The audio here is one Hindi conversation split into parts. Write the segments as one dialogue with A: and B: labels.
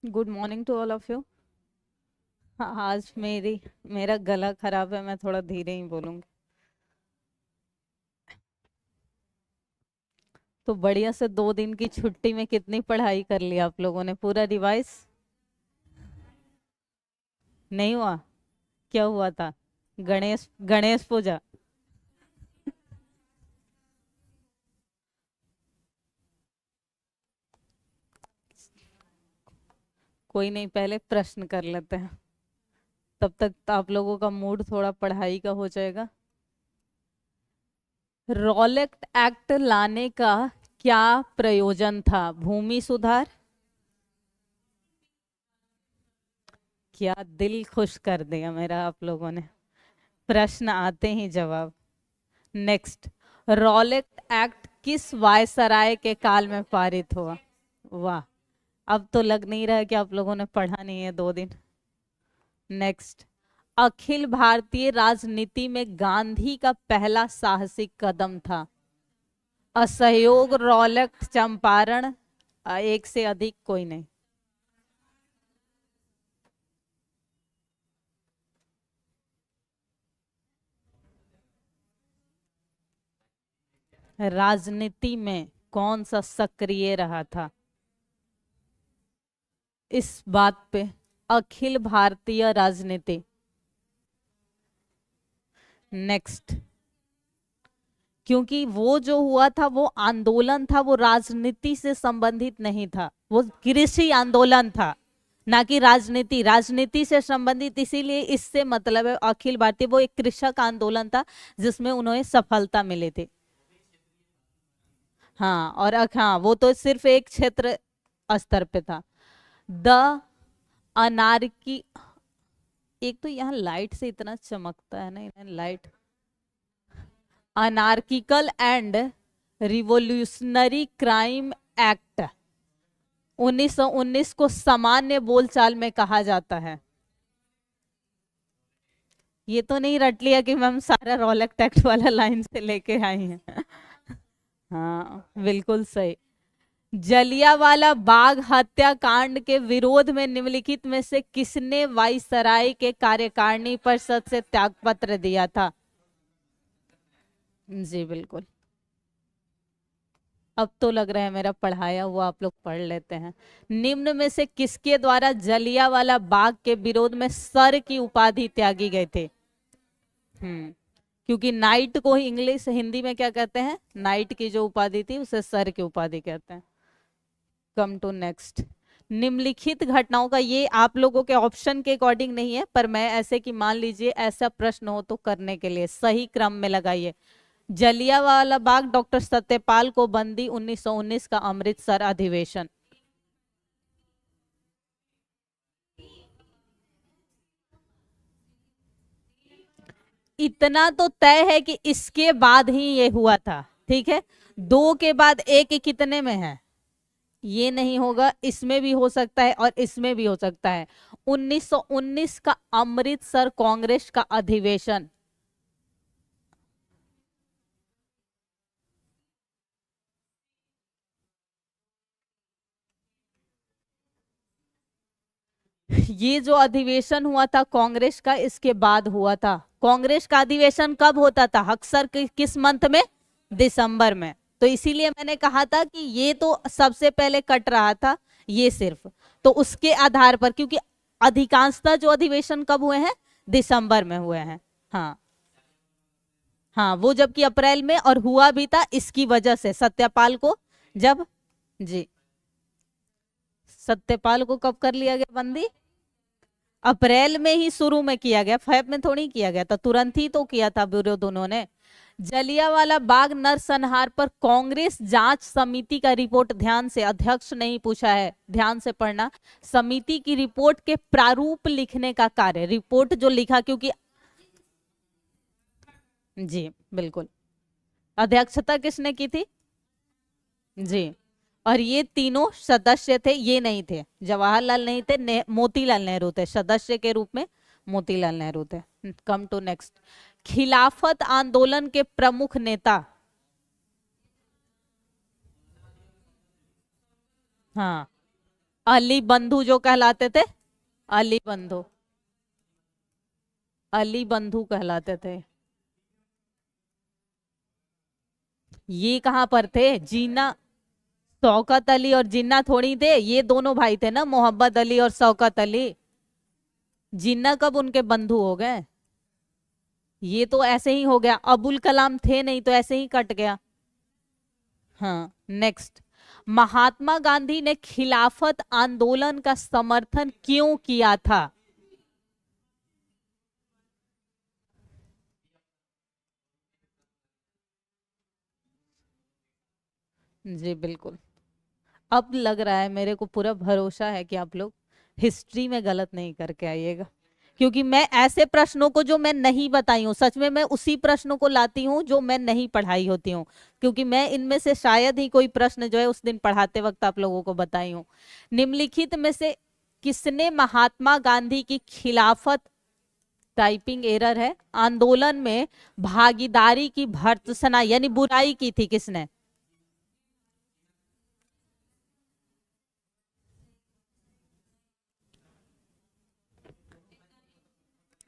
A: Good morning to all of you. आज मेरा गला खराब है, मैं थोड़ा धीरे ही बोलूंगी। तो बढ़िया से 2 दिन की छुट्टी में कितनी पढ़ाई कर ली आप लोगों ने? पूरा रिवाइज नहीं हुआ? क्या हुआ था? गणेश गणेश पूजा? कोई नहीं, पहले प्रश्न कर लेते हैं, तब तक तो आप लोगों का मूड थोड़ा पढ़ाई का हो जाएगा। रॉलेट एक्ट लाने का क्या प्रयोजन था? भूमि सुधार? क्या दिल खुश कर दिया मेरा आप लोगों ने। प्रश्न आते ही जवाब। नेक्स्ट, रॉलेट एक्ट किस वायसराय के काल में पारित हुआ? वाह, अब तो लग नहीं रहा है कि आप लोगों ने पढ़ा नहीं है 2 दिन। नेक्स्ट, अखिल भारतीय राजनीति में गांधी का पहला साहसिक कदम था? असहयोग, रॉलेट, चंपारण, एक से अधिक? कोई नहीं। राजनीति में कौन सा सक्रिय रहा था इस बात पे? अखिल भारतीय राजनीति। नेक्स्ट, क्योंकि वो जो हुआ था वो आंदोलन था, वो राजनीति से संबंधित नहीं था, वो कृषि आंदोलन था, ना कि राजनीति। राजनीति से संबंधित, इसीलिए इससे मतलब है अखिल भारतीय, वो एक कृषक आंदोलन था जिसमें उन्हें सफलता मिली थी। हाँ, और हाँ, वो तो सिर्फ एक क्षेत्र स्तर पे था। द अनारकी, एक तो यहाँ लाइट से इतना चमकता है ना, light. Anarchical and revolutionary crime act 1919 को सामान्य बोलचाल में कहा जाता है। ये तो नहीं रट लिया कि मैम सारा रॉलेट एक्ट वाला लाइन से लेके आई हैं? हाँ, बिल्कुल सही। जलियांवाला बाग हत्याकांड के विरोध में निम्नलिखित में से किसने वायसराय के कार्यकारिणी परिषद से त्यागपत्र दिया था? जी बिल्कुल। अब तो लग रहा है मेरा पढ़ाया हुआ आप लोग पढ़ लेते हैं। निम्न में से किसके द्वारा जलियांवाला बाग के विरोध में सर की उपाधि त्यागी गए थे? हम्म, क्योंकि नाइट को ही इंग्लिश हिंदी में क्या कहते हैं? नाइट की जो उपाधि थी उसे सर की उपाधि कहते हैं। Come to next. निम्नलिखित घटनाओं का, ये आप लोगों के ऑप्शन के अकॉर्डिंग नहीं है, पर मैं ऐसे कि मान लीजिए ऐसा प्रश्न हो तो करने के लिए सही क्रम में लगाइए। जलियांवाला बाग, डॉक्टर सत्यपाल को बंदी, 1919 का अमृतसर अधिवेशन। इतना तो तय है कि इसके बाद ही ये हुआ था, ठीक है। दो के बाद एक कितने में है? ये नहीं होगा, इसमें भी हो सकता है और इसमें भी हो सकता है। 1919 का अमृतसर कांग्रेस का अधिवेशन। ये जो अधिवेशन हुआ था कांग्रेस का, इसके बाद हुआ था। कांग्रेस का अधिवेशन कब होता था अक्सर? किस मंथ में? दिसंबर में। तो इसीलिए मैंने कहा था कि ये तो सबसे पहले कट रहा था, ये सिर्फ तो उसके आधार पर, क्योंकि अधिकांशतः जो अधिवेशन कब हुए हैं? दिसंबर में हुए हैं। हाँ, हाँ, वो जबकि अप्रैल में, और हुआ भी था इसकी वजह से सत्यपाल को, जब, जी, सत्यपाल को कब कर लिया गया बंदी? अप्रैल में ही शुरू में किया गया, फेब में थोड़ी किया गया था, तुरंत ही तो किया था विरोध उन्होंने। जलियांवाला बाग नरसंहार पर कांग्रेस जांच समिति का रिपोर्ट, ध्यान से, अध्यक्ष नहीं पूछा है, ध्यान से पढ़ना। समिति की रिपोर्ट के प्रारूप लिखने का कार्य, रिपोर्ट जो लिखा, क्योंकि, जी बिल्कुल, अध्यक्षता किसने की थी? जी, और ये तीनों सदस्य थे, ये नहीं थे, जवाहरलाल नहीं थे, मोतीलाल नेहरू थे सदस्य के रूप में, मोतीलाल नेहरू थे। Come to next. खिलाफत आंदोलन के प्रमुख नेता? हाँ, अली बंधु जो कहलाते थे, अली बंधु, अली बंधु कहलाते थे। ये कहाँ पर थे? जीना, शौकत अली और जिन्ना थोड़ी थे, ये दोनों भाई थे ना, मोहम्मद अली और शौकत अली। जिन्ना कब उनके बंधु हो गए? ये तो ऐसे ही हो गया, अबुल कलाम थे नहीं तो ऐसे ही कट गया। हाँ नेक्स्ट, महात्मा गांधी ने खिलाफत आंदोलन का समर्थन क्यों किया था? जी बिल्कुल। अब लग रहा है, मेरे को पूरा भरोसा है कि आप लोग हिस्ट्री में गलत नहीं करके आइएगा, क्योंकि मैं ऐसे प्रश्नों को जो मैं नहीं बताई हूँ, सच में मैं उसी प्रश्नों को लाती हूँ जो मैं नहीं पढ़ाई होती हूँ, क्योंकि मैं इनमें से शायद ही कोई प्रश्न जो है उस दिन पढ़ाते वक्त आप लोगों को बताई हूँ। निम्नलिखित में से किसने महात्मा गांधी की खिलाफत, टाइपिंग एरर है, आंदोलन में भागीदारी की भर्त्सना यानी बुराई की थी? किसने?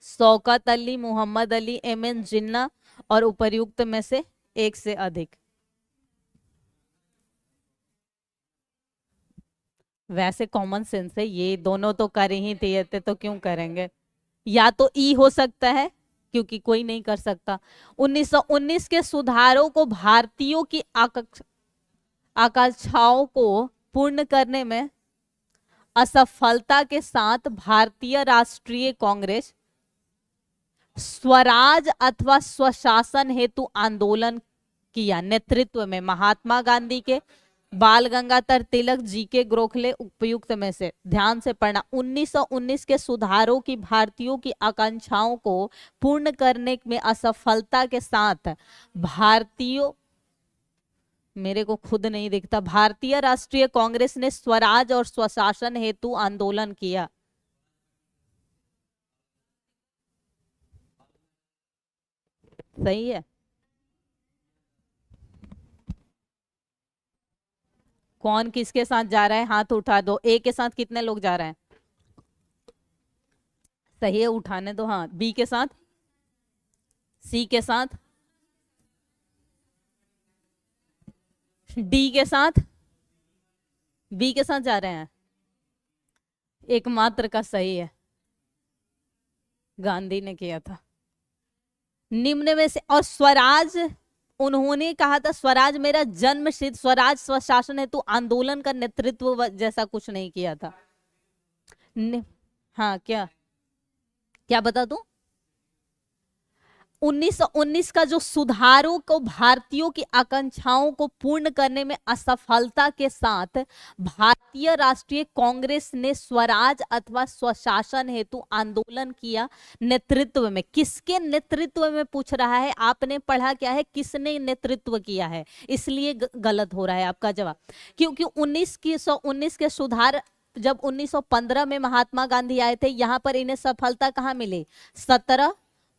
A: शौकत अली, मोहम्मद अली, एम एन जिन्ना और उपर्युक्त में से एक से अधिक। वैसे कॉमन सेंस है, ये दोनों तो कर ही दिए थे तो क्यों करेंगे? या तो ई हो सकता है, क्योंकि कोई नहीं कर सकता। 1919 के सुधारों को भारतीयों की आकांक्षाओं को पूर्ण करने में असफलता के साथ भारतीय राष्ट्रीय कांग्रेस स्वराज अथवा स्वशासन हेतु आंदोलन किया। नेतृत्व में महात्मा गांधी के, बाल गंगाधर तिलक, जी के गोखले उपयुक्त में से। ध्यान से पढ़ना, 1919 के सुधारों की भारतीयों की आकांक्षाओं को पूर्ण करने में असफलता के साथ भारतीयों, मेरे को खुद नहीं दिखता, भारतीय राष्ट्रीय कांग्रेस ने स्वराज और स्वशासन हेतु आंदोलन किया। सही है। कौन किसके साथ जा रहा है? हाथ उठा दो। ए के साथ कितने लोग जा रहे हैं? सही है, उठाने दो हाथ। बी के साथ? सी के साथ? डी के साथ? बी के साथ जा रहे हैं। एकमात्र का सही है, गांधी ने किया था। निम्न में से, और स्वराज, उन्होंने कहा था स्वराज मेरा जन्म सिद्ध, स्वराज स्वशासन है, तो आंदोलन का नेतृत्व जैसा कुछ नहीं किया था। हाँ क्या, क्या बता दूं? 1919 का जो सुधारों को भारतीयों की आकांक्षाओं को पूर्ण करने में असफलता के साथ भारतीय राष्ट्रीय कांग्रेस ने स्वराज अथवा स्वशासन हेतु आंदोलन किया। नेतृत्व में, किसके नेतृत्व में पूछ रहा है? आपने पढ़ा क्या है, किसने नेतृत्व किया है, इसलिए गलत हो रहा है आपका जवाब। क्योंकि 1919 के सुधार जब 1915 में महात्मा गांधी आए थे, यहां पर इन्हें सफलता कहां मिली?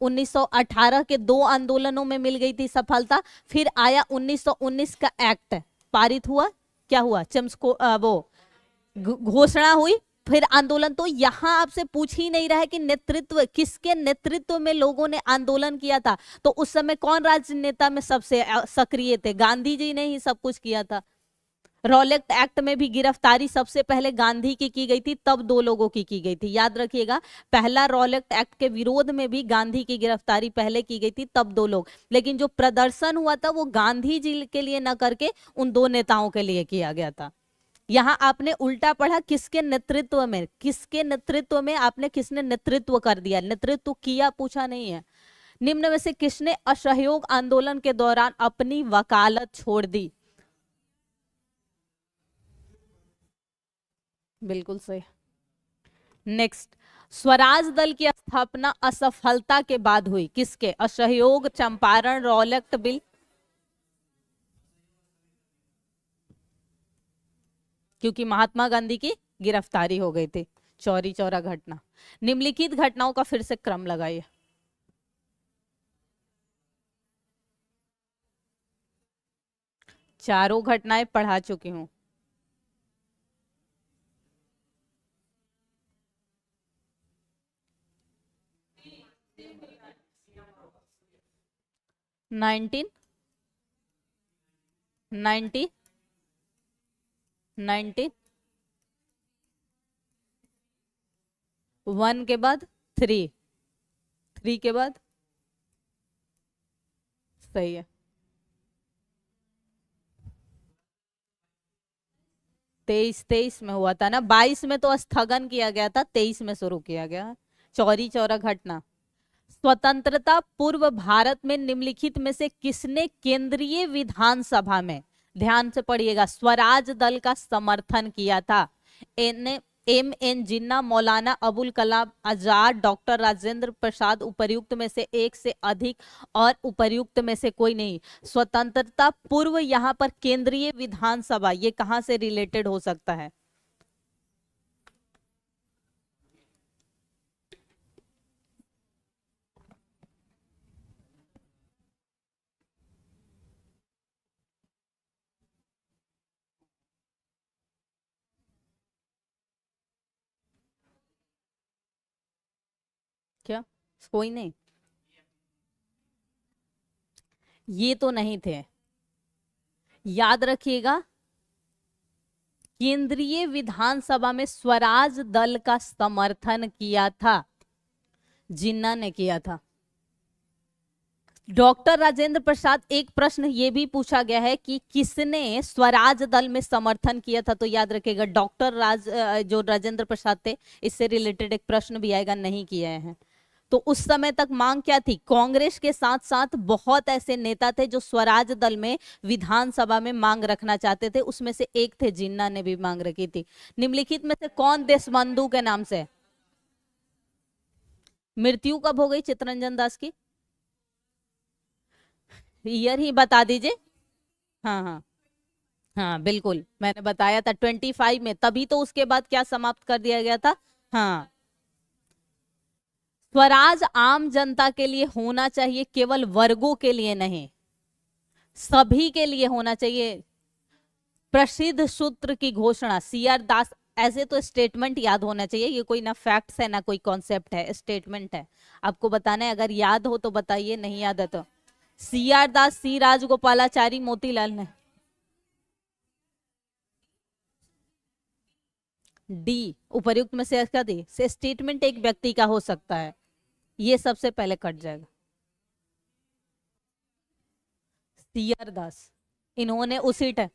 A: 1918 के दो आंदोलनों में मिल गई थी सफलता। फिर आया 1919 का एक्ट पारित हुआ, क्या हुआ? चम्सको वो घोषणा हुई, फिर आंदोलन। तो यहां आपसे पूछ ही नहीं रहा है कि नेतृत्व, किसके नेतृत्व में लोगों ने आंदोलन किया था। तो उस समय कौन राजनेता में सबसे सक्रिय थे? गांधी जी ने ही सब कुछ किया था। रॉलेट एक्ट में भी गिरफ्तारी सबसे पहले गांधी की गई थी, तब दो लोगों की गई थी, याद रखिएगा। पहला रॉलेट एक्ट के विरोध में भी गांधी की गिरफ्तारी पहले की गई थी, तब दो लोग। लेकिन जो प्रदर्शन हुआ था वो गांधी जी के लिए न करके उन दो नेताओं के लिए किया गया था। यहां आपने उल्टा पढ़ा, किसके नेतृत्व में, किसके नेतृत्व में, आपने किसने नेतृत्व कर दिया, नेतृत्व किया पूछा नहीं है। निम्न में से किसने असहयोग आंदोलन के दौरान अपनी वकालत छोड़ दी? बिल्कुल सही। नेक्स्ट, स्वराज दल की स्थापना असफलता के बाद हुई, किसके? असहयोग, चंपारण, रॉलेट बिल? क्योंकि महात्मा गांधी की गिरफ्तारी हो गई थी, चौरी चौरा घटना। निम्नलिखित घटनाओं का फिर से क्रम लगाइए। चारों घटनाएं पढ़ा चुकी हूं। 19 90 90 1 के बाद 3 3 के बाद सही है 23 में हुआ था ना, 22 में तो स्थगन किया गया था, 23 में शुरू किया गया। चौरी चौरा घटना। स्वतंत्रता पूर्व भारत में निम्नलिखित में से किसने केंद्रीय विधानसभा में, ध्यान से पढ़िएगा, स्वराज दल का समर्थन किया था? एम एन जिन्ना, मौलाना अबुल कलाम आजाद, डॉक्टर राजेंद्र प्रसाद, उपर्युक्त में से एक से अधिक और उपर्युक्त में से कोई नहीं। स्वतंत्रता पूर्व यहाँ पर केंद्रीय विधानसभा, ये कहां से रिलेटेड हो सकता है? क्या कोई नहीं? ये तो नहीं थे, याद रखिएगा। केंद्रीय विधानसभा में स्वराज दल का समर्थन किया था, जिन्ना ने किया था। डॉक्टर राजेंद्र प्रसाद, एक प्रश्न ये भी पूछा गया है कि किसने स्वराज दल में समर्थन किया था, तो याद रखिएगा जो राजेंद्र प्रसाद थे, इससे रिलेटेड एक प्रश्न भी आएगा, नहीं किया है। तो उस समय तक मांग क्या थी? कांग्रेस के साथ साथ बहुत ऐसे नेता थे जो स्वराज दल में विधानसभा में मांग रखना चाहते थे, उसमें से एक थे, जिन्ना ने भी मांग रखी थी। निम्नलिखित में से कौन देशबंधु के नाम से? मृत्यु कब हो गई चित्तरंजन दास की? ईयर ही बता दीजिए। हाँ हाँ हाँ बिल्कुल, मैंने बताया था 25 में, तभी तो उसके बाद क्या समाप्त कर दिया गया था। हाँ, स्वराज आम जनता के लिए होना चाहिए, केवल वर्गों के लिए नहीं, सभी के लिए होना चाहिए। प्रसिद्ध सूत्र की घोषणा, सीआर दास। ऐसे तो स्टेटमेंट याद होना चाहिए, ये कोई ना फैक्ट्स है ना कोई कॉन्सेप्ट है, स्टेटमेंट है, आपको बताना है। अगर याद हो तो बताइए, नहीं याद है तो। सीआर दास, सी राजगोपालाचारी, मोतीलाल ने। डी उपर्युक्त में से क्या दी? से स्टेटमेंट एक व्यक्ति का हो सकता है, ये सबसे पहले कट जाएगा। सीआर दास, इन्होंने उसी टाइम,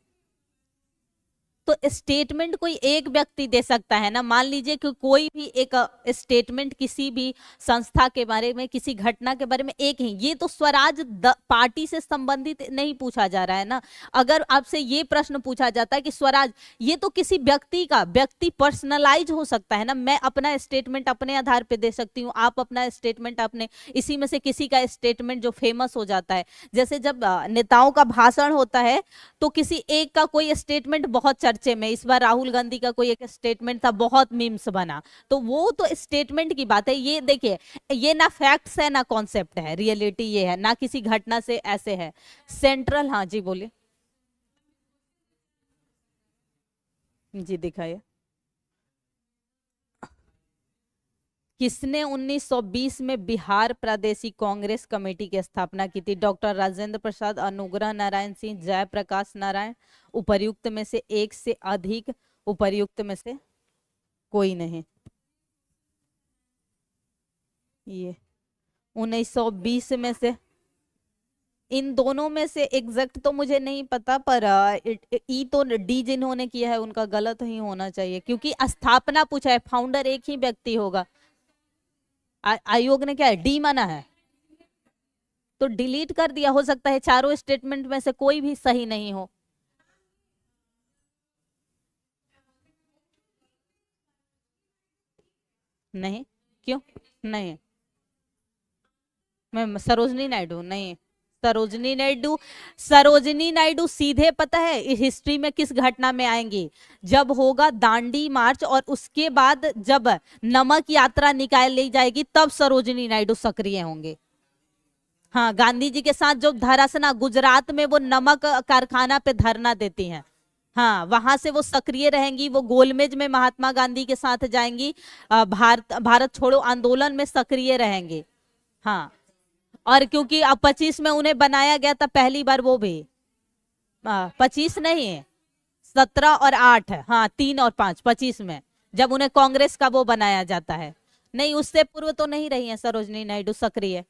A: तो स्टेटमेंट कोई एक व्यक्ति दे सकता है ना। मान लीजिए कि कोई भी एक स्टेटमेंट किसी भी संस्था के बारे में, किसी घटना के बारे में एक ही, ये तो स्वराज पार्टी से संबंधित नहीं पूछा जा रहा है ना। अगर आपसे ये प्रश्न पूछा जाता है कि स्वराज, ये तो किसी व्यक्ति का, व्यक्ति पर्सनलाइज हो सकता है ना। मैं अपना स्टेटमेंट अपने आधार पे दे सकती हूँ, आप अपना स्टेटमेंट अपने, इसी में से किसी का स्टेटमेंट जो फेमस हो जाता है। जैसे जब नेताओं का भाषण होता है तो किसी एक का कोई स्टेटमेंट बहुत चर्चे में, इस बार राहुल गांधी का कोई एक स्टेटमेंट था, बहुत मीम्स बना, तो वो तो स्टेटमेंट की बात है। ये देखिए, ये ना फैक्ट्स है ना कॉन्सेप्ट है, रियलिटी ये है ना, किसी घटना से ऐसे है सेंट्रल। हाँ जी बोलिए। जी दिखाइए। किसने 1920 में बिहार प्रादेशिक कांग्रेस कमेटी की स्थापना की थी? डॉक्टर राजेंद्र प्रसाद, अनुग्रह नारायण सिंह, जयप्रकाश नारायण, उपर्युक्त में से एक से अधिक, उपर्युक्त में से कोई नहीं। ये 1920 में से, इन दोनों में से एग्जैक्ट तो मुझे नहीं पता, पर ई तो डी जिन्होंने किया है उनका गलत ही होना चाहिए, क्योंकि स्थापना पूछा है, फाउंडर एक ही व्यक्ति होगा। आयोग ने क्या है, डी माना है, तो डिलीट कर दिया। हो सकता है चारों स्टेटमेंट में से कोई भी सही नहीं हो। नहीं, क्यों नहीं? मैं सरोजनी नायडू नहीं, सरोजनी नायडू, सरोजनी नायडू सीधे पता है इस हिस्ट्री में किस घटना में आएंगी? जब होगा दांडी मार्च और उसके बाद जब नमक यात्रा निकाली जाएगी, तब सरोजनी नायडू सक्रिय होंगे। हाँ, गांधी जी के साथ जो धरासना गुजरात में, वो नमक कारखाना पे धरना देती हैं, हाँ वहां से वो सक्रिय रहेंगी। वो गोलमेज में महात्मा गांधी के साथ जाएंगी, भारत छोड़ो आंदोलन में सक्रिय रहेंगे। हाँ, और क्योंकि अब 25 में उन्हें बनाया गया था पहली बार, वो भी 25 नहीं है, 17 और 8 है, हाँ 3 और 5, 25 में जब उन्हें कांग्रेस का वो बनाया जाता है। नहीं, उससे पूर्व तो नहीं रही है सरोजनी नायडू सक्रिय।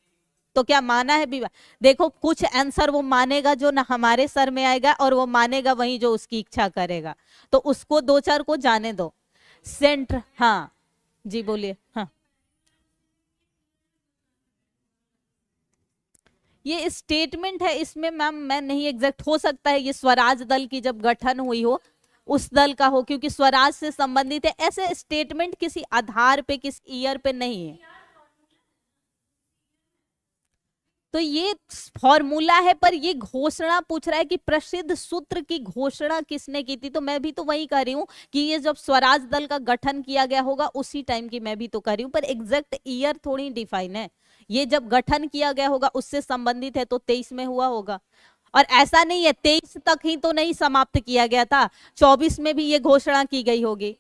A: तो क्या माना है विवाह? देखो, कुछ आंसर वो मानेगा जो ना हमारे सर में आएगा, और वो मानेगा वही जो उसकी इच्छा करेगा, तो उसको दो चार को जाने दो। सेंटर, हाँ जी बोलिए। हाँ, ये स्टेटमेंट है, इसमें मैम मैं नहीं एग्जैक्ट, हो सकता है ये स्वराज दल की जब गठन हुई हो उस दल का हो, क्योंकि स्वराज से संबंधित है। ऐसे स्टेटमेंट किसी आधार पे, किस ईयर पे नहीं है। तो ये फॉर्मूला है, पर ये घोषणा पूछ रहा है कि प्रसिद्ध सूत्र की घोषणा किसने की थी। तो मैं भी तो वही कह रही हूँ कि ये जब स्वराज दल का गठन किया गया होगा उसी टाइम की मैं भी तो कह रही हूँ, पर एग्जैक्ट ईयर थोड़ी डिफाइन है। ये जब गठन किया गया होगा उससे संबंधित है, तो 23 में हुआ होगा। और ऐसा नहीं है 23 तक ही तो नहीं समाप्त किया गया था, 24 में भी ये घोषणा की गई होगी।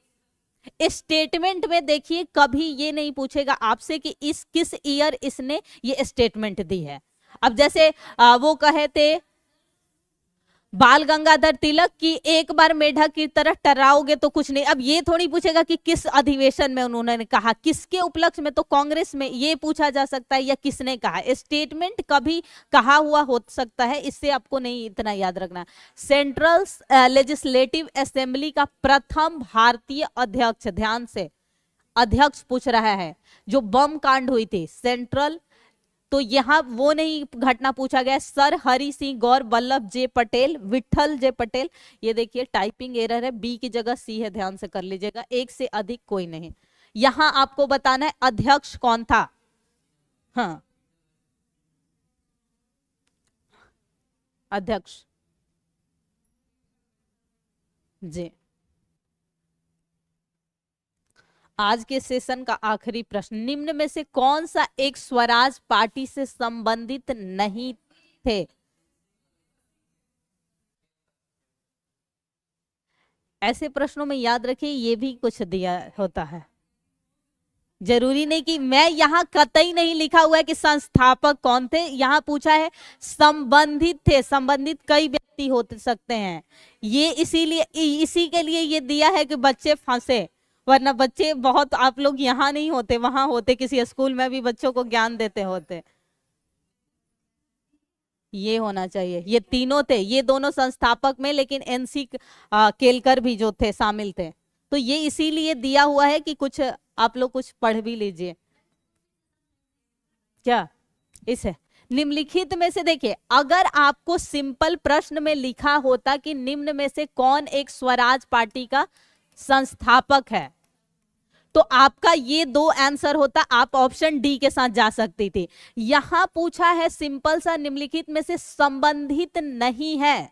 A: स्टेटमेंट में देखिए कभी ये नहीं पूछेगा आपसे कि इस किस ईयर इसने ये स्टेटमेंट दी है। अब जैसे वो कहे थे बाल गंगाधर तिलक की एक बार मेढक की तरह टर्राओगे तो कुछ नहीं, अब ये थोड़ी पूछेगा कि किस अधिवेशन में उन्होंने कहा, किसके उपलक्ष्य में, तो कांग्रेस में, ये पूछा जा सकता है, या किसने कहा। स्टेटमेंट कभी कहा हुआ हो सकता है, इससे आपको नहीं इतना याद रखना। सेंट्रल लेजिस्लेटिव असेंबली का प्रथम भारतीय अध्यक्ष, ध्यान से अध्यक्ष पूछ रहा है, जो बम कांड हुई थी सेंट्रल, तो यहां वो नहीं घटना पूछा गया। सर हरि सिंह गौर, वल्लभ जे पटेल, विठल जे पटेल। ये देखिए टाइपिंग एरर है, बी की जगह सी है, ध्यान से कर लीजिएगा, एक से अधिक कोई नहीं। यहां आपको बताना है अध्यक्ष कौन था। हाँ, अध्यक्ष जी। आज के सेशन का आखिरी प्रश्न, निम्न में से कौन सा एक स्वराज पार्टी से संबंधित नहीं थे? ऐसे प्रश्नों में याद रखिए ये भी कुछ दिया होता है, जरूरी नहीं कि मैं यहाँ कतई नहीं लिखा हुआ है कि संस्थापक कौन थे, यहाँ पूछा है संबंधित थे। संबंधित कई व्यक्ति हो सकते हैं, ये इसीलिए इसी के लिए ये दिया है कि बच्चे फंसे, वरना बच्चे बहुत, आप लोग यहाँ नहीं होते, वहां होते, किसी स्कूल में भी बच्चों को ज्ञान देते होते। ये होना चाहिए, ये तीनों थे, ये दोनों संस्थापक में, लेकिन एनसी केलकर भी जो थे शामिल थे। तो ये इसीलिए दिया हुआ है कि कुछ आप लोग कुछ पढ़ भी लीजिए। क्या इसे निम्नलिखित में से देखिए, अगर आपको सिंपल प्रश्न में लिखा होता कि निम्न में से कौन एक स्वराज पार्टी का संस्थापक है, तो आपका ये दो आंसर होता, आप ऑप्शन डी के साथ जा सकती थी। यहां पूछा है सिंपल सा, निम्नलिखित में से संबंधित नहीं है।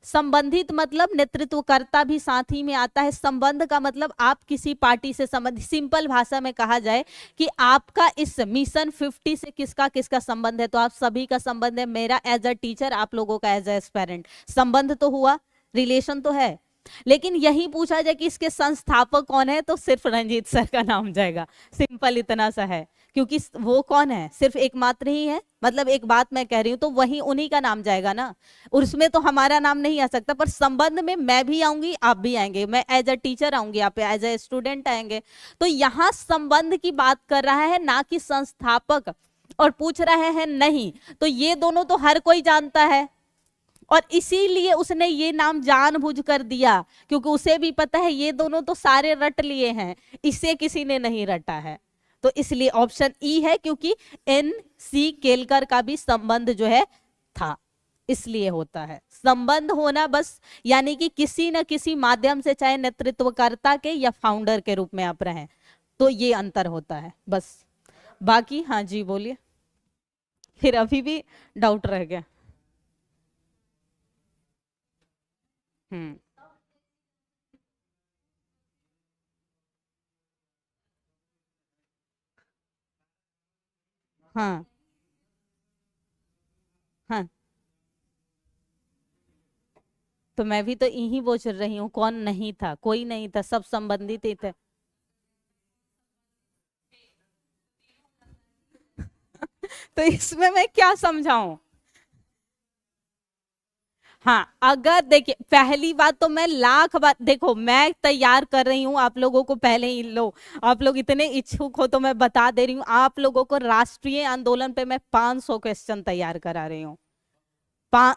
A: संबंधित मतलब नेतृत्वकर्ता भी साथ ही में आता है। संबंध का मतलब आप किसी पार्टी से संबंधित, सिंपल भाषा में कहा जाए कि आपका इस मिशन 50 से किसका किसका संबंध है, तो आप सभी का संबंध है। मेरा एज अ टीचर, आप लोगों का एज अ एस्पिरेंट, संबंध तो हुआ, रिलेशन तो है। लेकिन यही पूछा जाए कि इसके संस्थापक कौन है, तो सिर्फ रंजीत सर का नाम जाएगा, सिंपल इतना सा है। क्योंकि वो कौन है, सिर्फ एकमात्र ही है, मतलब एक बात मैं कह रही हूं तो वही उन्हीं का नाम जाएगा ना, उसमें तो हमारा नाम नहीं आ सकता। पर संबंध में मैं भी आऊंगी, आप भी आएंगे, मैं एज अ टीचर आऊंगी, आप एज अ स्टूडेंट आएंगे। तो यहाँ संबंध की बात कर रहा है, ना कि संस्थापक। और पूछ रहे हैं नहीं, तो ये दोनों तो हर कोई जानता है, और इसीलिए उसने ये नाम जानबूझ कर दिया, क्योंकि उसे भी पता है ये दोनों तो सारे रट लिए हैं, इसे किसी ने नहीं रटा है। तो इसलिए ऑप्शन ई है, क्योंकि एन सी केलकर का भी संबंध जो है था, इसलिए होता है। संबंध होना बस, यानी कि किसी न किसी माध्यम से, चाहे नेतृत्वकर्ता के या फाउंडर के रूप में आप रहें, तो ये अंतर होता है बस। बाकी हाँ जी बोलिए, फिर अभी भी डाउट रह गया। हम्म, हाँ हाँ, तो मैं भी तो यही बोल रही हूँ, कौन नहीं था, कोई नहीं था, सब संबंधित ही थे। तो इसमें मैं क्या समझाऊं? हाँ, अगर देखिए, पहली बात तो मैं लाख बात, देखो मैं तैयार कर रही हूँ आप लोगों को पहले ही, लो आप लोग इतने इच्छुक हो तो मैं बता दे रही हूँ आप लोगों को, राष्ट्रीय आंदोलन पे मैं 500 क्वेश्चन तैयार करा रही हूँ। पा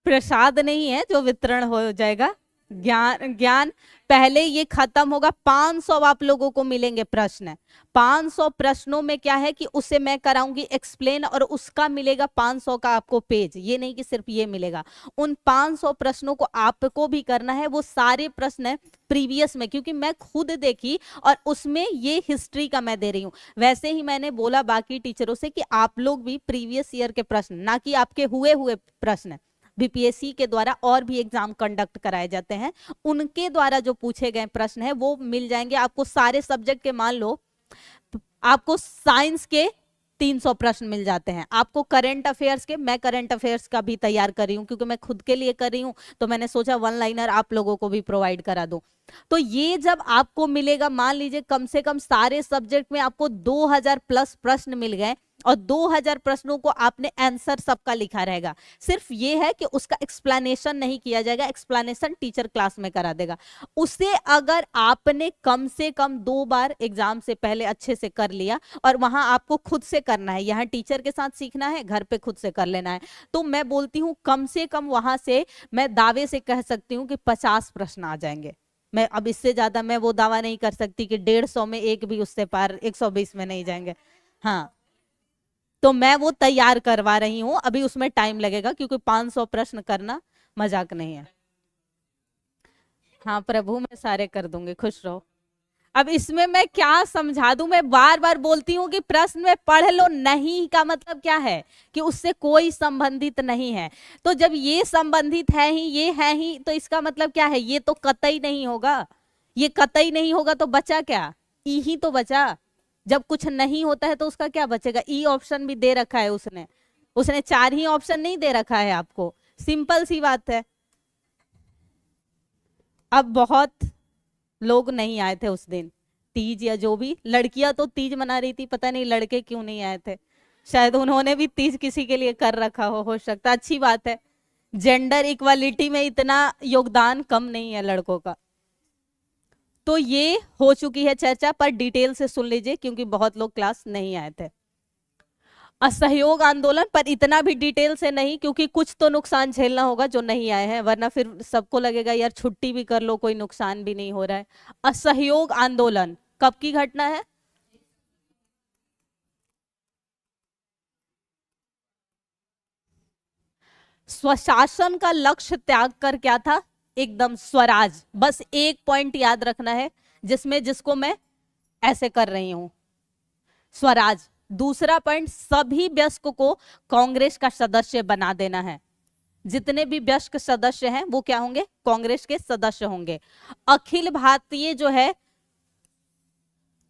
A: प्रसाद नहीं है जो वितरण हो जाएगा, ज्ञान, ज्ञान पहले ये खत्म होगा। 500 आप लोगों को मिलेंगे प्रश्न। 500 प्रश्नों में क्या है कि उसे मैं कराऊंगी एक्सप्लेन, और उसका मिलेगा 500 का आपको पेज। ये नहीं कि सिर्फ ये मिलेगा, उन 500 प्रश्नों को आपको भी करना है। वो सारे प्रश्न है प्रीवियस में, क्योंकि मैं खुद देखी और उसमें ये हिस्ट्री का मैं दे रही हूँ। वैसे ही मैंने बोला बाकी टीचरों से कि आप लोग भी प्रीवियस ईयर के प्रश्न, ना कि आपके हुए हुए प्रश्न, बीपीएससी के द्वारा और भी एग्जाम कंडक्ट कराए जाते हैं, उनके द्वारा जो पूछे गए प्रश्न है वो मिल जाएंगे आपको सारे सब्जेक्ट के। मान लो आपको साइंस के 300 प्रश्न मिल जाते हैं, आपको करंट अफेयर्स के, मैं करंट अफेयर्स का भी तैयार कर रही हूँ क्योंकि मैं खुद के लिए कर रही हूँ, तो मैंने सोचा वन लाइनर आप लोगों को भी प्रोवाइड करा दूं। तो ये जब आपको मिलेगा, मान लीजिए कम से कम सारे सब्जेक्ट में आपको 2000 प्लस प्रश्न मिल गए, और 2000 प्रश्नों को आपने आंसर सबका लिखा रहेगा। सिर्फ ये है कि उसका एक्सप्लेनेशन नहीं किया जाएगा, एक्सप्लेनेशन टीचर क्लास में करा देगा। उसे अगर आपने कम से कम 2 बार एग्जाम से पहले अच्छे से कर लिया, और वहां आपको खुद से करना है, यहाँ टीचर के साथ सीखना है, घर पे खुद से कर लेना है, तो मैं बोलती हूँ कम से कम वहां से मैं दावे से कह सकती हूँ कि 50 प्रश्न आ जाएंगे। मैं अब इससे ज्यादा मैं वो दावा नहीं कर सकती कि 150 में एक भी उससे पार, 120 में नहीं जाएंगे। हाँ, तो मैं वो तैयार करवा रही हूं, अभी उसमें टाइम लगेगा क्योंकि 500 प्रश्न करना मजाक नहीं है। हाँ प्रभु, मैं सारे कर दूंगी, खुश रहो। अब इसमें मैं क्या समझा दूं? मैं बार बार बोलती हूँ कि प्रश्न में पढ़ लो, नहीं का मतलब क्या है कि उससे कोई संबंधित नहीं है। तो जब ये संबंधित है ही, ये है ही, तो इसका मतलब क्या है? ये तो कतई नहीं होगा। ये कतई नहीं होगा तो बचा क्या? ई ही तो बचा। जब कुछ नहीं होता है तो उसका क्या बचेगा? ई ऑप्शन भी दे रखा है उसने, उसने 4 ही ऑप्शन नहीं दे रखा है आपको, सिंपल सी बात है। अब बहुत लोग नहीं आए थे उस दिन, तीज या जो भी, लड़कियां तो तीज मना रही थी, पता नहीं लड़के क्यों नहीं आए थे। शायद उन्होंने भी तीज किसी के लिए कर रखा हो सकता। अच्छी बात है, जेंडर इक्वालिटी में इतना योगदान कम नहीं है लड़कों का। तो ये हो चुकी है चर्चा, पर डिटेल से सुन लीजिए क्योंकि बहुत लोग क्लास नहीं आए थे। असहयोग आंदोलन पर इतना भी डिटेल से नहीं, क्योंकि कुछ तो नुकसान झेलना होगा जो नहीं आए हैं, वरना फिर सबको लगेगा यार छुट्टी भी कर लो कोई नुकसान भी नहीं हो रहा है। असहयोग आंदोलन कब की घटना है? स्वशासन का लक्ष्य त्याग कर क्या था? एकदम स्वराज। बस एक पॉइंट याद रखना है जिसमें, जिसको मैं ऐसे कर रही हूं, स्वराज। दूसरा पॉइंट, सभी वयस्क को कांग्रेस का सदस्य बना देना है। जितने भी वयस्क सदस्य हैं वो क्या होंगे? कांग्रेस के सदस्य होंगे। अखिल भारतीय जो है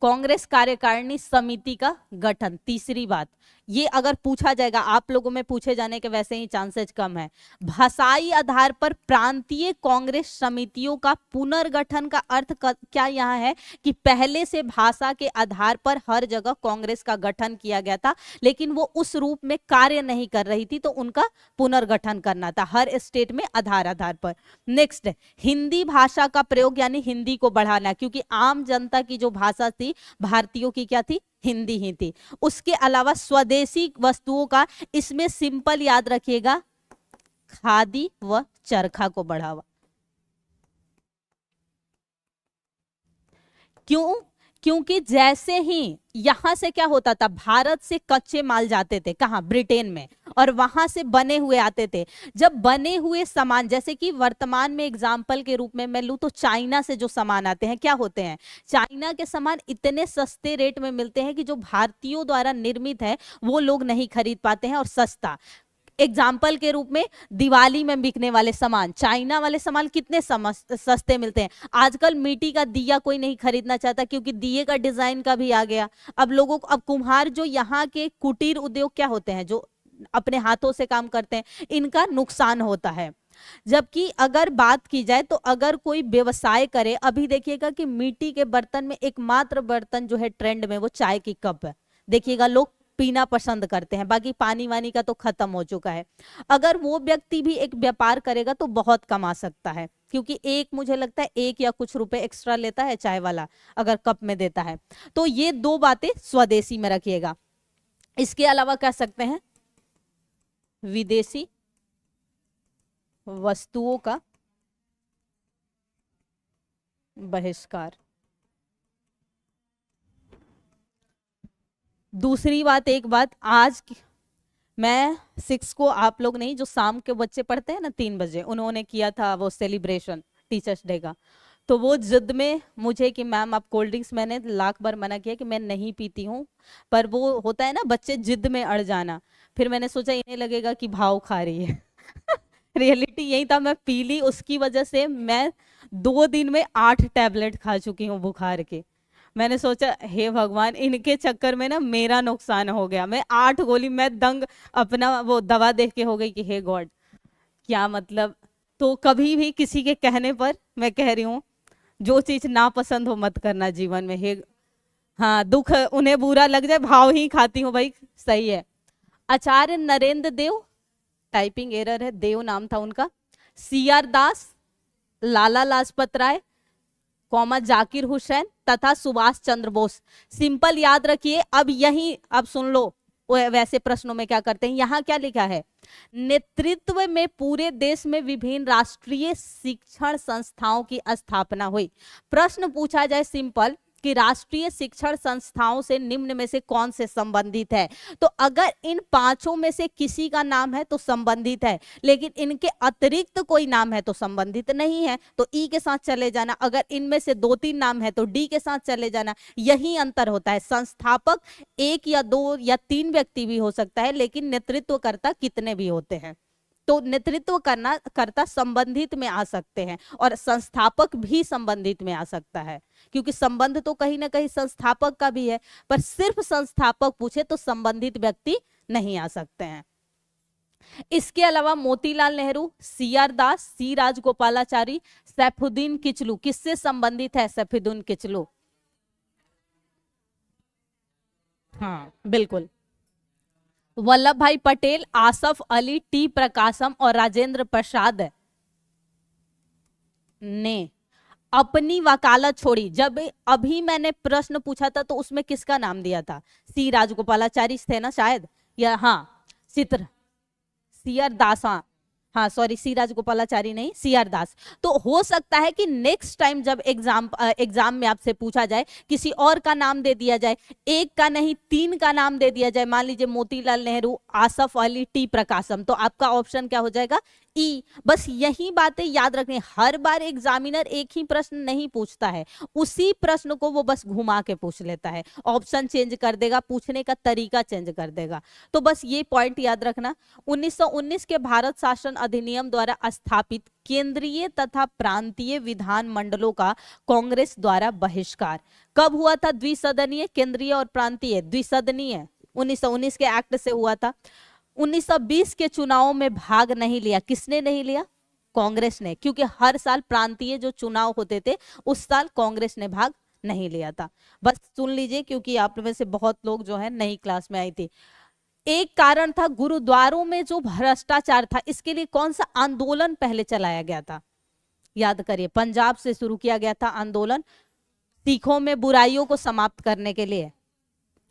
A: कांग्रेस कार्यकारिणी समिति का गठन। तीसरी बात, ये अगर पूछा जाएगा, आप लोगों में पूछे जाने के वैसे ही चांसेस कम है। भाषाई आधार पर प्रांतीय कांग्रेस समितियों का पुनर्गठन का अर्थ क्या यहाँ है कि पहले से भाषा के आधार पर हर जगह कांग्रेस का गठन किया गया था, लेकिन वो उस रूप में कार्य नहीं कर रही थी, तो उनका पुनर्गठन करना था हर स्टेट में आधार आधार पर। नेक्स्ट, हिंदी भाषा का प्रयोग, यानी हिंदी को बढ़ाना, क्योंकि आम जनता की जो भाषा थी भारतीयों की क्या थी? हिंदी ही थी। उसके अलावा स्वदेशी वस्तुओं का, इसमें सिंपल याद रखिएगा, खादी व चरखा को बढ़ावा। क्यों? क्योंकि जैसे ही यहां से क्या होता था, भारत से कच्चे माल जाते थे कहां? ब्रिटेन में, और वहां से बने हुए आते थे। जब बने हुए सामान, जैसे कि वर्तमान में एग्जाम्पल के रूप में मैं लूं तो चाइना से जो सामान आते हैं क्या होते हैं? चाइना के सामान इतने सस्ते रेट में मिलते हैं कि जो भारतीयों द्वारा निर्मित है वो लोग नहीं खरीद पाते हैं, और सस्ता। एग्जाम्पल के रूप में दिवाली में बिकने वाले सामान, चाइना वाले सामान कितने सस्ते मिलते हैं। आजकल मिट्टी का दिया कोई नहीं खरीदना चाहता क्योंकि दिए का डिजाइन का भी आ गया। अब लोगों को, अब कुम्हार जो यहाँ के कुटीर उद्योग क्या होते हैं, जो अपने हाथों से काम करते हैं, इनका नुकसान होता है। जबकि अगर बात की जाए तो अगर कोई व्यवसाय करे, अभी देखिएगा कि मिट्टी के बर्तन में एकमात्र बर्तन जो है ट्रेंड में वो चाय की कप है। देखिएगा लोग पीना पसंद करते हैं, बाकी पानी वानी का तो खत्म हो चुका है। अगर वो व्यक्ति भी एक व्यापार करेगा तो बहुत कमा सकता है, क्योंकि एक मुझे लगता है 1 या कुछ रुपए एक्स्ट्रा लेता है चाय वाला अगर कप में देता है। तो ये 2 बातें स्वदेशी में रखिएगा। इसके अलावा कह सकते हैं विदेशी वस्तुओं का बहिष्कार। दूसरी बात, एक बात मैं 6 को, आप लोग नहीं, जो शाम के बच्चे पढ़ते हैं ना 3 बजे, उन्होंने किया था वो सेलिब्रेशन टीचर्स डे का। तो वो जिद में मुझे कि मैम आप कोल्ड ड्रिंक्स, मैंने लाख बार मना किया कि मैं नहीं पीती हूँ, पर वो होता है ना बच्चे जिद में अड़ जाना। फिर मैंने सोचा इन्हें लगेगा कि भाव खा रही है रियलिटी यही था, मैं पी ली। उसकी वजह से मैं 2 दिन में 8 टैबलेट खा चुकी हूँ बुखार के। मैंने सोचा हे भगवान, इनके चक्कर में ना मेरा नुकसान हो गया। मैं 8 गोली, मैं दंग अपना वो दवा देख के हो गई कि हे गॉड, क्या मतलब। तो कभी भी किसी के कहने पर, मैं कह रही हूँ, जो चीज ना पसंद हो मत करना जीवन में। हे हाँ, दुख उन्हें बुरा लग जाए, भाव ही खाती हूँ भाई, सही है। आचार्य नरेंद्र देव, टाइपिंग एरर है, देव नाम था उनका, CR दास, लाला लाजपत राय, जाकिर हुसैन तथा सुभाष चंद्र बोस। सिंपल याद रखिए। अब सुन लो वैसे प्रश्नों में क्या करते हैं। यहाँ क्या लिखा है, नेतृत्व में पूरे देश में विभिन्न राष्ट्रीय शिक्षण संस्थाओं की स्थापना हुई। प्रश्न पूछा जाए सिंपल कि राष्ट्रीय शिक्षण संस्थाओं से निम्न में से कौन से संबंधित है, तो अगर इन 5 में से किसी का नाम है तो संबंधित है, लेकिन इनके अतिरिक्त कोई नाम है तो संबंधित नहीं है, तो ई के साथ चले जाना। अगर इनमें से 2-3 नाम है तो डी के साथ चले जाना। यही अंतर होता है। संस्थापक 1 या 2 या 3 व्यक्ति भी हो सकता है, लेकिन नेतृत्वकर्ता कितने भी होते हैं। तो नेतृत्व कर्ता संबंधित में आ सकते हैं और संस्थापक भी संबंधित में आ सकता है, क्योंकि संबंध तो कहीं ना कहीं संस्थापक का भी है, पर सिर्फ संस्थापक पूछे तो संबंधित व्यक्ति नहीं आ सकते हैं। इसके अलावा मोतीलाल नेहरू, CR दास, C राजगोपालाचारी, सैफुद्दीन किचलू, किससे संबंधित है सैफुद्दीन किचलू? हाँ बिल्कुल। वल्लभ भाई पटेल, आसफ अली, T प्रकाशम और राजेंद्र प्रसाद ने अपनी वकालत छोड़ी। जब अभी मैंने प्रश्न पूछा था तो उसमें किसका नाम दिया था? C राजगोपालाचारी थे ना शायद, या हाँ CR दास, हाँ सॉरी, C राजगोपालाचारी नहीं, CR दास। तो हो सकता है कि नेक्स्ट टाइम जब एग्जाम में आपसे पूछा जाए किसी और का नाम दे दिया जाए, 1 का नहीं 3 का नाम दे दिया जाए, मान लीजिए मोतीलाल नेहरू, आसफ अली, T प्रकाशम, तो आपका ऑप्शन क्या हो जाएगा? ई। बस यही बातें याद रखनी। हर बार एग्जामिनर एक ही प्रश्न नहीं पूछता है, उसी प्रश्न को वो बस घुमा के पूछ लेता है, ऑप्शन चेंज कर देगा, पूछने का तरीका चेंज कर देगा। तो बस ये पॉइंट याद रखना। 1919 के भारत शासन अधिनियम द्वारा स्थापित केंद्रीय तथा प्रांतीय विधान मंडलों का कांग्रेस द्वारा बहिष्कार कब हुआ था? द्विसदनीय, केंद्रीय और प्रांतीय द्विसदनीय 1919 के एक्ट से हुआ था। 1920 के चुनावों में भाग नहीं लिया। किसने नहीं लिया? कांग्रेस ने, क्योंकि हर साल प्रांतीय जो चुनाव होते थे उस साल कांग्रेस ने भाग नहीं लिया था। बस सुन लीजिए, क्योंकि आप में से बहुत लोग जो है नई क्लास में आई थी। एक कारण था गुरुद्वारों में जो भ्रष्टाचार था, इसके लिए कौन सा आंदोलन पहले चलाया गया था? याद करिए, पंजाब से शुरू किया गया था आंदोलन, सिखों में बुराइयों को समाप्त करने के लिए।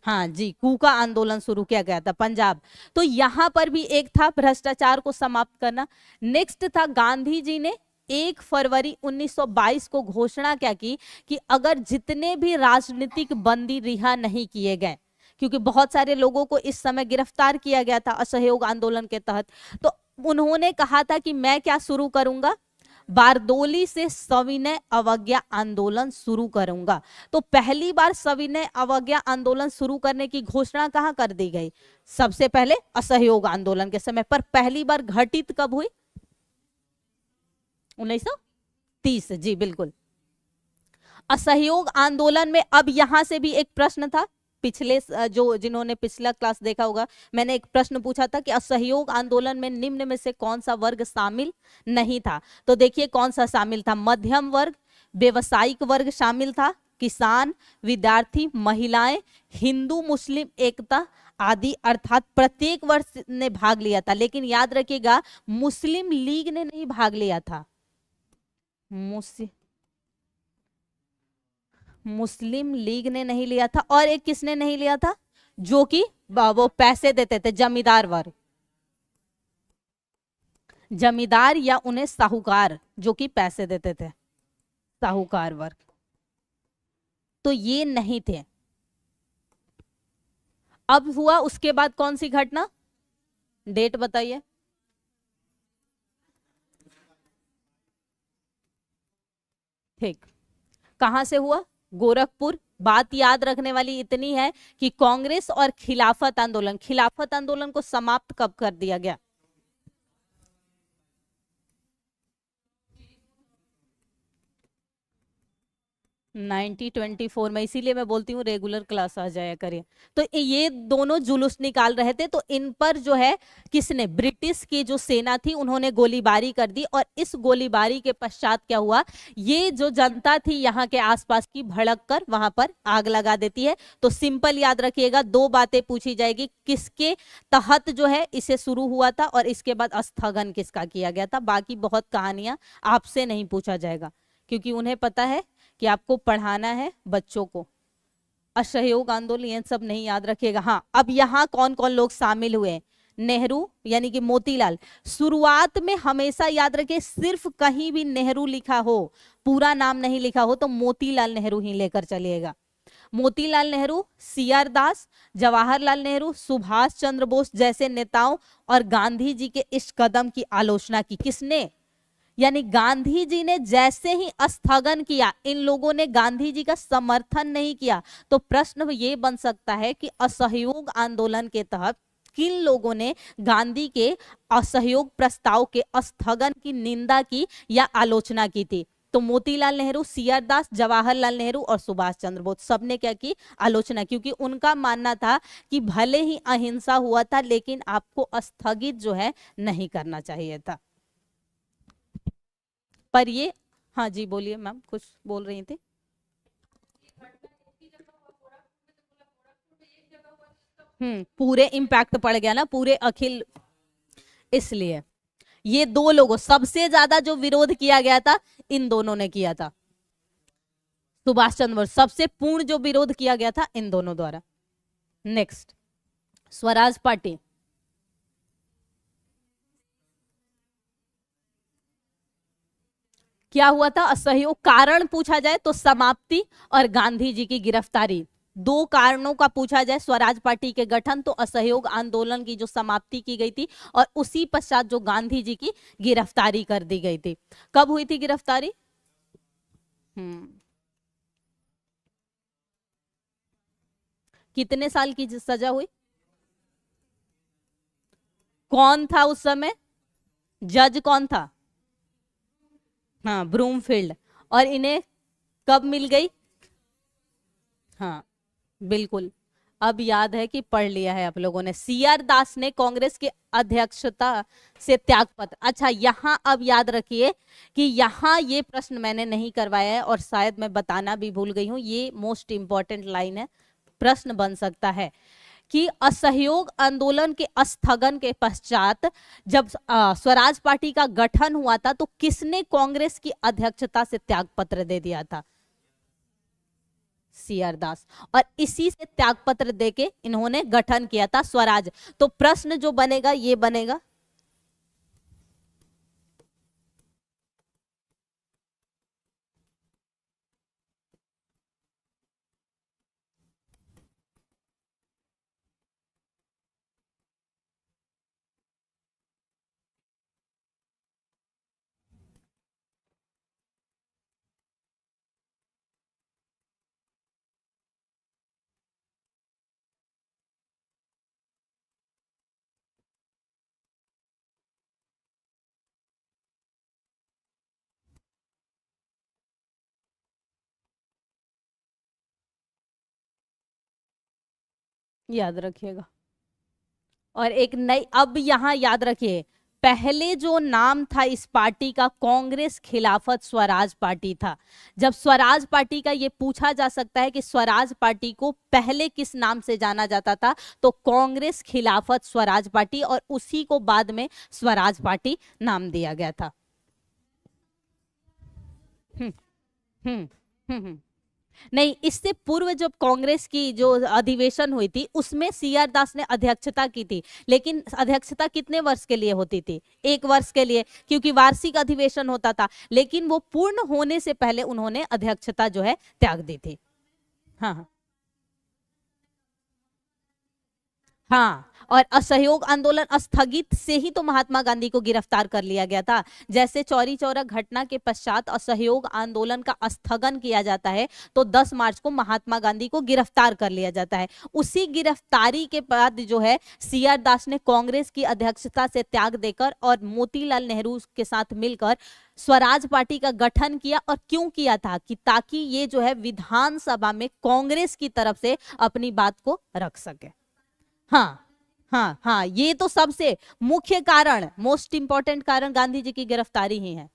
A: हाँ जी, कूका आंदोलन शुरू किया गया था पंजाब। तो यहां पर भी एक था भ्रष्टाचार को समाप्त करना। नेक्स्ट था गांधी जी ने 1 फरवरी 1922 को घोषणा क्या की कि अगर जितने भी राजनीतिक बंदी रिहा नहीं किए गए, क्योंकि बहुत सारे लोगों को इस समय गिरफ्तार किया गया था असहयोग आंदोलन के तहत, तो उन्होंने कहा था कि मैं क्या शुरू करूंगा? बारदोली से सविनय अवज्ञा आंदोलन शुरू करूंगा। तो पहली बार सविनय अवज्ञा आंदोलन शुरू करने की घोषणा कहां कर दी गई? सबसे पहले असहयोग आंदोलन के समय पर। पहली बार घटित कब हुई? 1930। जी बिल्कुल। असहयोग आंदोलन में अब यहां से भी एक प्रश्न था, पिछले जो जिन्होंने पिछला क्लास देखा होगा, मैंने एक प्रश्न पूछा था कि असहयोग आंदोलन में निम्न में से कौन सा वर्ग शामिल नहीं था। तो देखिए कौन सा शामिल था, मध्यम वर्ग, व्यवसायिक वर्ग शामिल था, किसान, विद्यार्थी, महिलाएं, हिंदू मुस्लिम एकता आदि, अर्थात प्रत्येक वर्ग ने भाग लिया था। लेकिन याद रखिएगा मुस्लिम लीग ने नहीं भाग लिया था। मुस्लिम लीग ने नहीं लिया था, और एक किसने नहीं लिया था, जो कि वो पैसे देते थे, जमींदार वर्ग, जमींदार या उन्हें साहूकार जो कि पैसे देते थे, साहूकार वर्ग, तो ये नहीं थे। अब हुआ उसके बाद कौन सी घटना, डेट बताइए। ठीक, कहां से हुआ, गोरखपुर। बात याद रखने वाली इतनी है कि कांग्रेस और खिलाफत आंदोलन को समाप्त कब कर दिया गया, 1924 में। इसीलिए मैं बोलती हूँ रेगुलर क्लास आ जाया करिए। तो ये दोनों जुलूस निकाल रहे थे, तो इन पर जो है किसने, ब्रिटिश की जो सेना थी उन्होंने गोलीबारी कर दी, और इस गोलीबारी के पश्चात क्या हुआ, ये जो जनता थी यहाँ के आसपास की भड़क कर वहां पर आग लगा देती है। तो सिंपल याद रखिएगा, दो बातें पूछी जाएगी, किसके तहत जो है इसे शुरू हुआ था और इसके बाद स्थगन किसका किया गया था। बाकी बहुत कहानियां आपसे नहीं पूछा जाएगा, क्योंकि उन्हें पता है कि आपको पढ़ाना है बच्चों को। असहयोग आंदोलन ये सब नहीं याद रखिएगा। हाँ, अब यहाँ कौन कौन लोग शामिल हुए, नेहरू यानी कि मोतीलाल। शुरुआत में हमेशा याद रखिए, सिर्फ कहीं भी नेहरू लिखा हो, पूरा नाम नहीं लिखा हो, तो मोतीलाल नेहरू ही लेकर चलिएगा। मोतीलाल नेहरू, सी आर दास, जवाहरलाल नेहरू, सुभाष चंद्र बोस जैसे नेताओं और गांधी जी के इस कदम की आलोचना की। किसने, यानी गांधी जी ने जैसे ही स्थगन किया, इन लोगों ने गांधी जी का समर्थन नहीं किया। तो प्रश्न ये बन सकता है कि असहयोग आंदोलन के तहत किन लोगों ने गांधी के असहयोग प्रस्ताव के स्थगन की निंदा की या आलोचना की थी। तो मोतीलाल नेहरू, सी आर दास, जवाहरलाल नेहरू और सुभाष चंद्र बोस सबने क्या की, आलोचना, क्योंकि उनका मानना था कि भले ही अहिंसा हुआ था लेकिन आपको स्थगित जो है नहीं करना चाहिए था। पर ये, हाँ जी बोलिए मैम, कुछ बोल रही थी। पूरे इम्पैक्ट पड़ गया ना, पूरे अखिल, इसलिए ये दो लोगों, सबसे ज्यादा जो विरोध किया गया था इन दोनों ने किया था। सुभाष चंद्र बोस, सबसे पूर्ण जो विरोध किया गया था इन दोनों द्वारा। Next, Swaraj party. क्या हुआ था, असहयोग, कारण पूछा जाए तो समाप्ति और गांधी जी की गिरफ्तारी, दो कारणों का पूछा जाए स्वराज पार्टी के गठन, तो असहयोग आंदोलन की जो समाप्ति की गई थी और उसी पश्चात जो गांधी जी की गिरफ्तारी कर दी गई थी। कब हुई थी गिरफ्तारी, हम्म कितने साल की सजा हुई, कौन था उस समय, जज कौन था, हाँ ब्रूमफील्ड, और इन्हें कब मिल गई, हाँ बिल्कुल, अब याद है कि पढ़ लिया है आप लोगों ने। सी आर दास ने कांग्रेस की अध्यक्षता से त्यागपत्र, अच्छा यहाँ अब याद रखिए कि यहाँ ये प्रश्न मैंने नहीं करवाया है और शायद मैं बताना भी भूल गई हूँ, ये मोस्ट इंपॉर्टेंट लाइन है, प्रश्न बन सकता है कि असहयोग आंदोलन के स्थगन के पश्चात जब स्वराज पार्टी का गठन हुआ था तो किसने कांग्रेस की अध्यक्षता से त्यागपत्र दे दिया था, सी आर दास, और इसी से त्यागपत्र देके इन्होंने गठन किया था स्वराज। तो प्रश्न जो बनेगा ये बनेगा, याद रखिएगा। और एक नई, अब यहां याद रखिए, पहले जो नाम था इस पार्टी का, कांग्रेस खिलाफत स्वराज पार्टी था। जब स्वराज पार्टी का ये पूछा जा सकता है कि स्वराज पार्टी को पहले किस नाम से जाना जाता था, तो कांग्रेस खिलाफत स्वराज पार्टी, और उसी को बाद में स्वराज पार्टी नाम दिया गया था। हम्म हम्म हम्म। नहीं, इससे पूर्व जब कांग्रेस की जो अधिवेशन हुई थी उसमें सीआर दास ने अध्यक्षता की थी, लेकिन अध्यक्षता कितने वर्ष के लिए होती थी? 1 वर्ष के लिए, क्योंकि वार्षिक अधिवेशन होता था। लेकिन वो पूर्ण होने से पहले उन्होंने अध्यक्षता जो है त्याग दी थी। हाँ हाँ हाँ। और असहयोग आंदोलन स्थगित से ही तो महात्मा गांधी को गिरफ्तार कर लिया गया था। जैसे चौरी चौरा घटना के पश्चात असहयोग आंदोलन का स्थगन किया जाता है, तो 10 मार्च को महात्मा गांधी को गिरफ्तार कर लिया जाता है। उसी गिरफ्तारी के बाद जो है सीआर दास ने कांग्रेस की अध्यक्षता से त्याग देकर और मोतीलाल नेहरू के साथ मिलकर स्वराज पार्टी का गठन किया। और क्यों किया था? कि ताकि ये जो है विधानसभा में कांग्रेस की तरफ से अपनी बात को रख सके। हाँ हाँ हाँ, ये तो सबसे मुख्य कारण, मोस्ट इंपॉर्टेंट कारण गांधी जी की गिरफ्तारी ही है।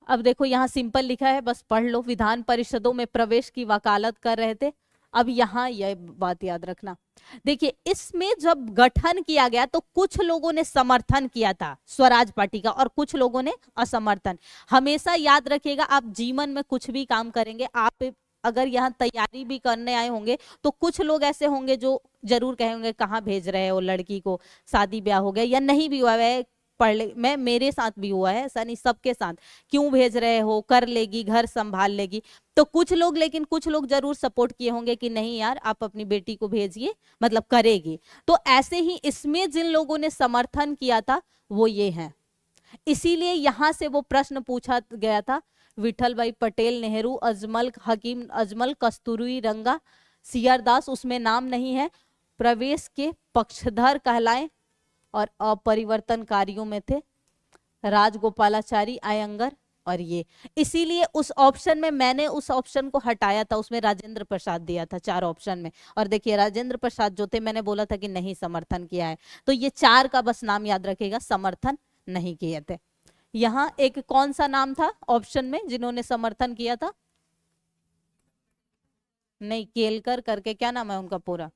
A: अब देखो यहाँ सिंपल लिखा है, बस पढ़ लो। विधान परिषदों में प्रवेश की वकालत कर रहे थे। अब यहाँ यह बात याद रखना, देखिए इसमें जब गठन किया गया तो कुछ लोगों ने समर्थन किया था स्वराज पार्टी का और कुछ लोगों ने असमर्थन। हमेशा याद रखिएगा, आप जीवन में कुछ भी काम करेंगे, आप अगर यहाँ तैयारी भी करने आए होंगे तो कुछ लोग ऐसे होंगे जो जरूर कहेंगे कहाँ भेज रहे हो लड़की को, शादी ब्याह हो गया या नहीं भी हुआ है, पढ़ ले। मैं, मेरे साथ भी हुआ है, ऐसा नहीं, सबके साथ। क्यों भेज रहे हो, कर लेगी, घर संभाल लेगी। तो कुछ लोग, लेकिन कुछ लोग जरूर सपोर्ट किए होंगे कि नहीं यार आप अपनी बेटी को भेजिए, मतलब करेगी। तो ऐसे ही इसमें जिन लोगों ने समर्थन किया था वो ये हैं। इसीलिए यहां से वो प्रश्न पूछा गया था, विठल भाई पटेल, नेहरू, अजमल हकीम, अजमल कस्तूरी रंगा, सीआर दास, उसमें नाम नहीं है, प्रवेश के पक्षधर कहलाए और अपरिवर्तनकारियों में थे राजगोपालाचारी, आयंगर और ये। इसीलिए उस ऑप्शन में मैंने उस ऑप्शन को हटाया था, उसमें राजेंद्र प्रसाद दिया था 4 ऑप्शन में। और देखिए राजेंद्र प्रसाद जो थे, मैंने बोला था कि नहीं समर्थन किया है, तो ये 4 का बस नाम याद रखेगा, समर्थन नहीं किए थे। यहाँ एक कौन सा नाम था ऑप्शन में जिन्होंने समर्थन किया था? नहीं, केलकर करके, क्या नाम है उनका पूरा?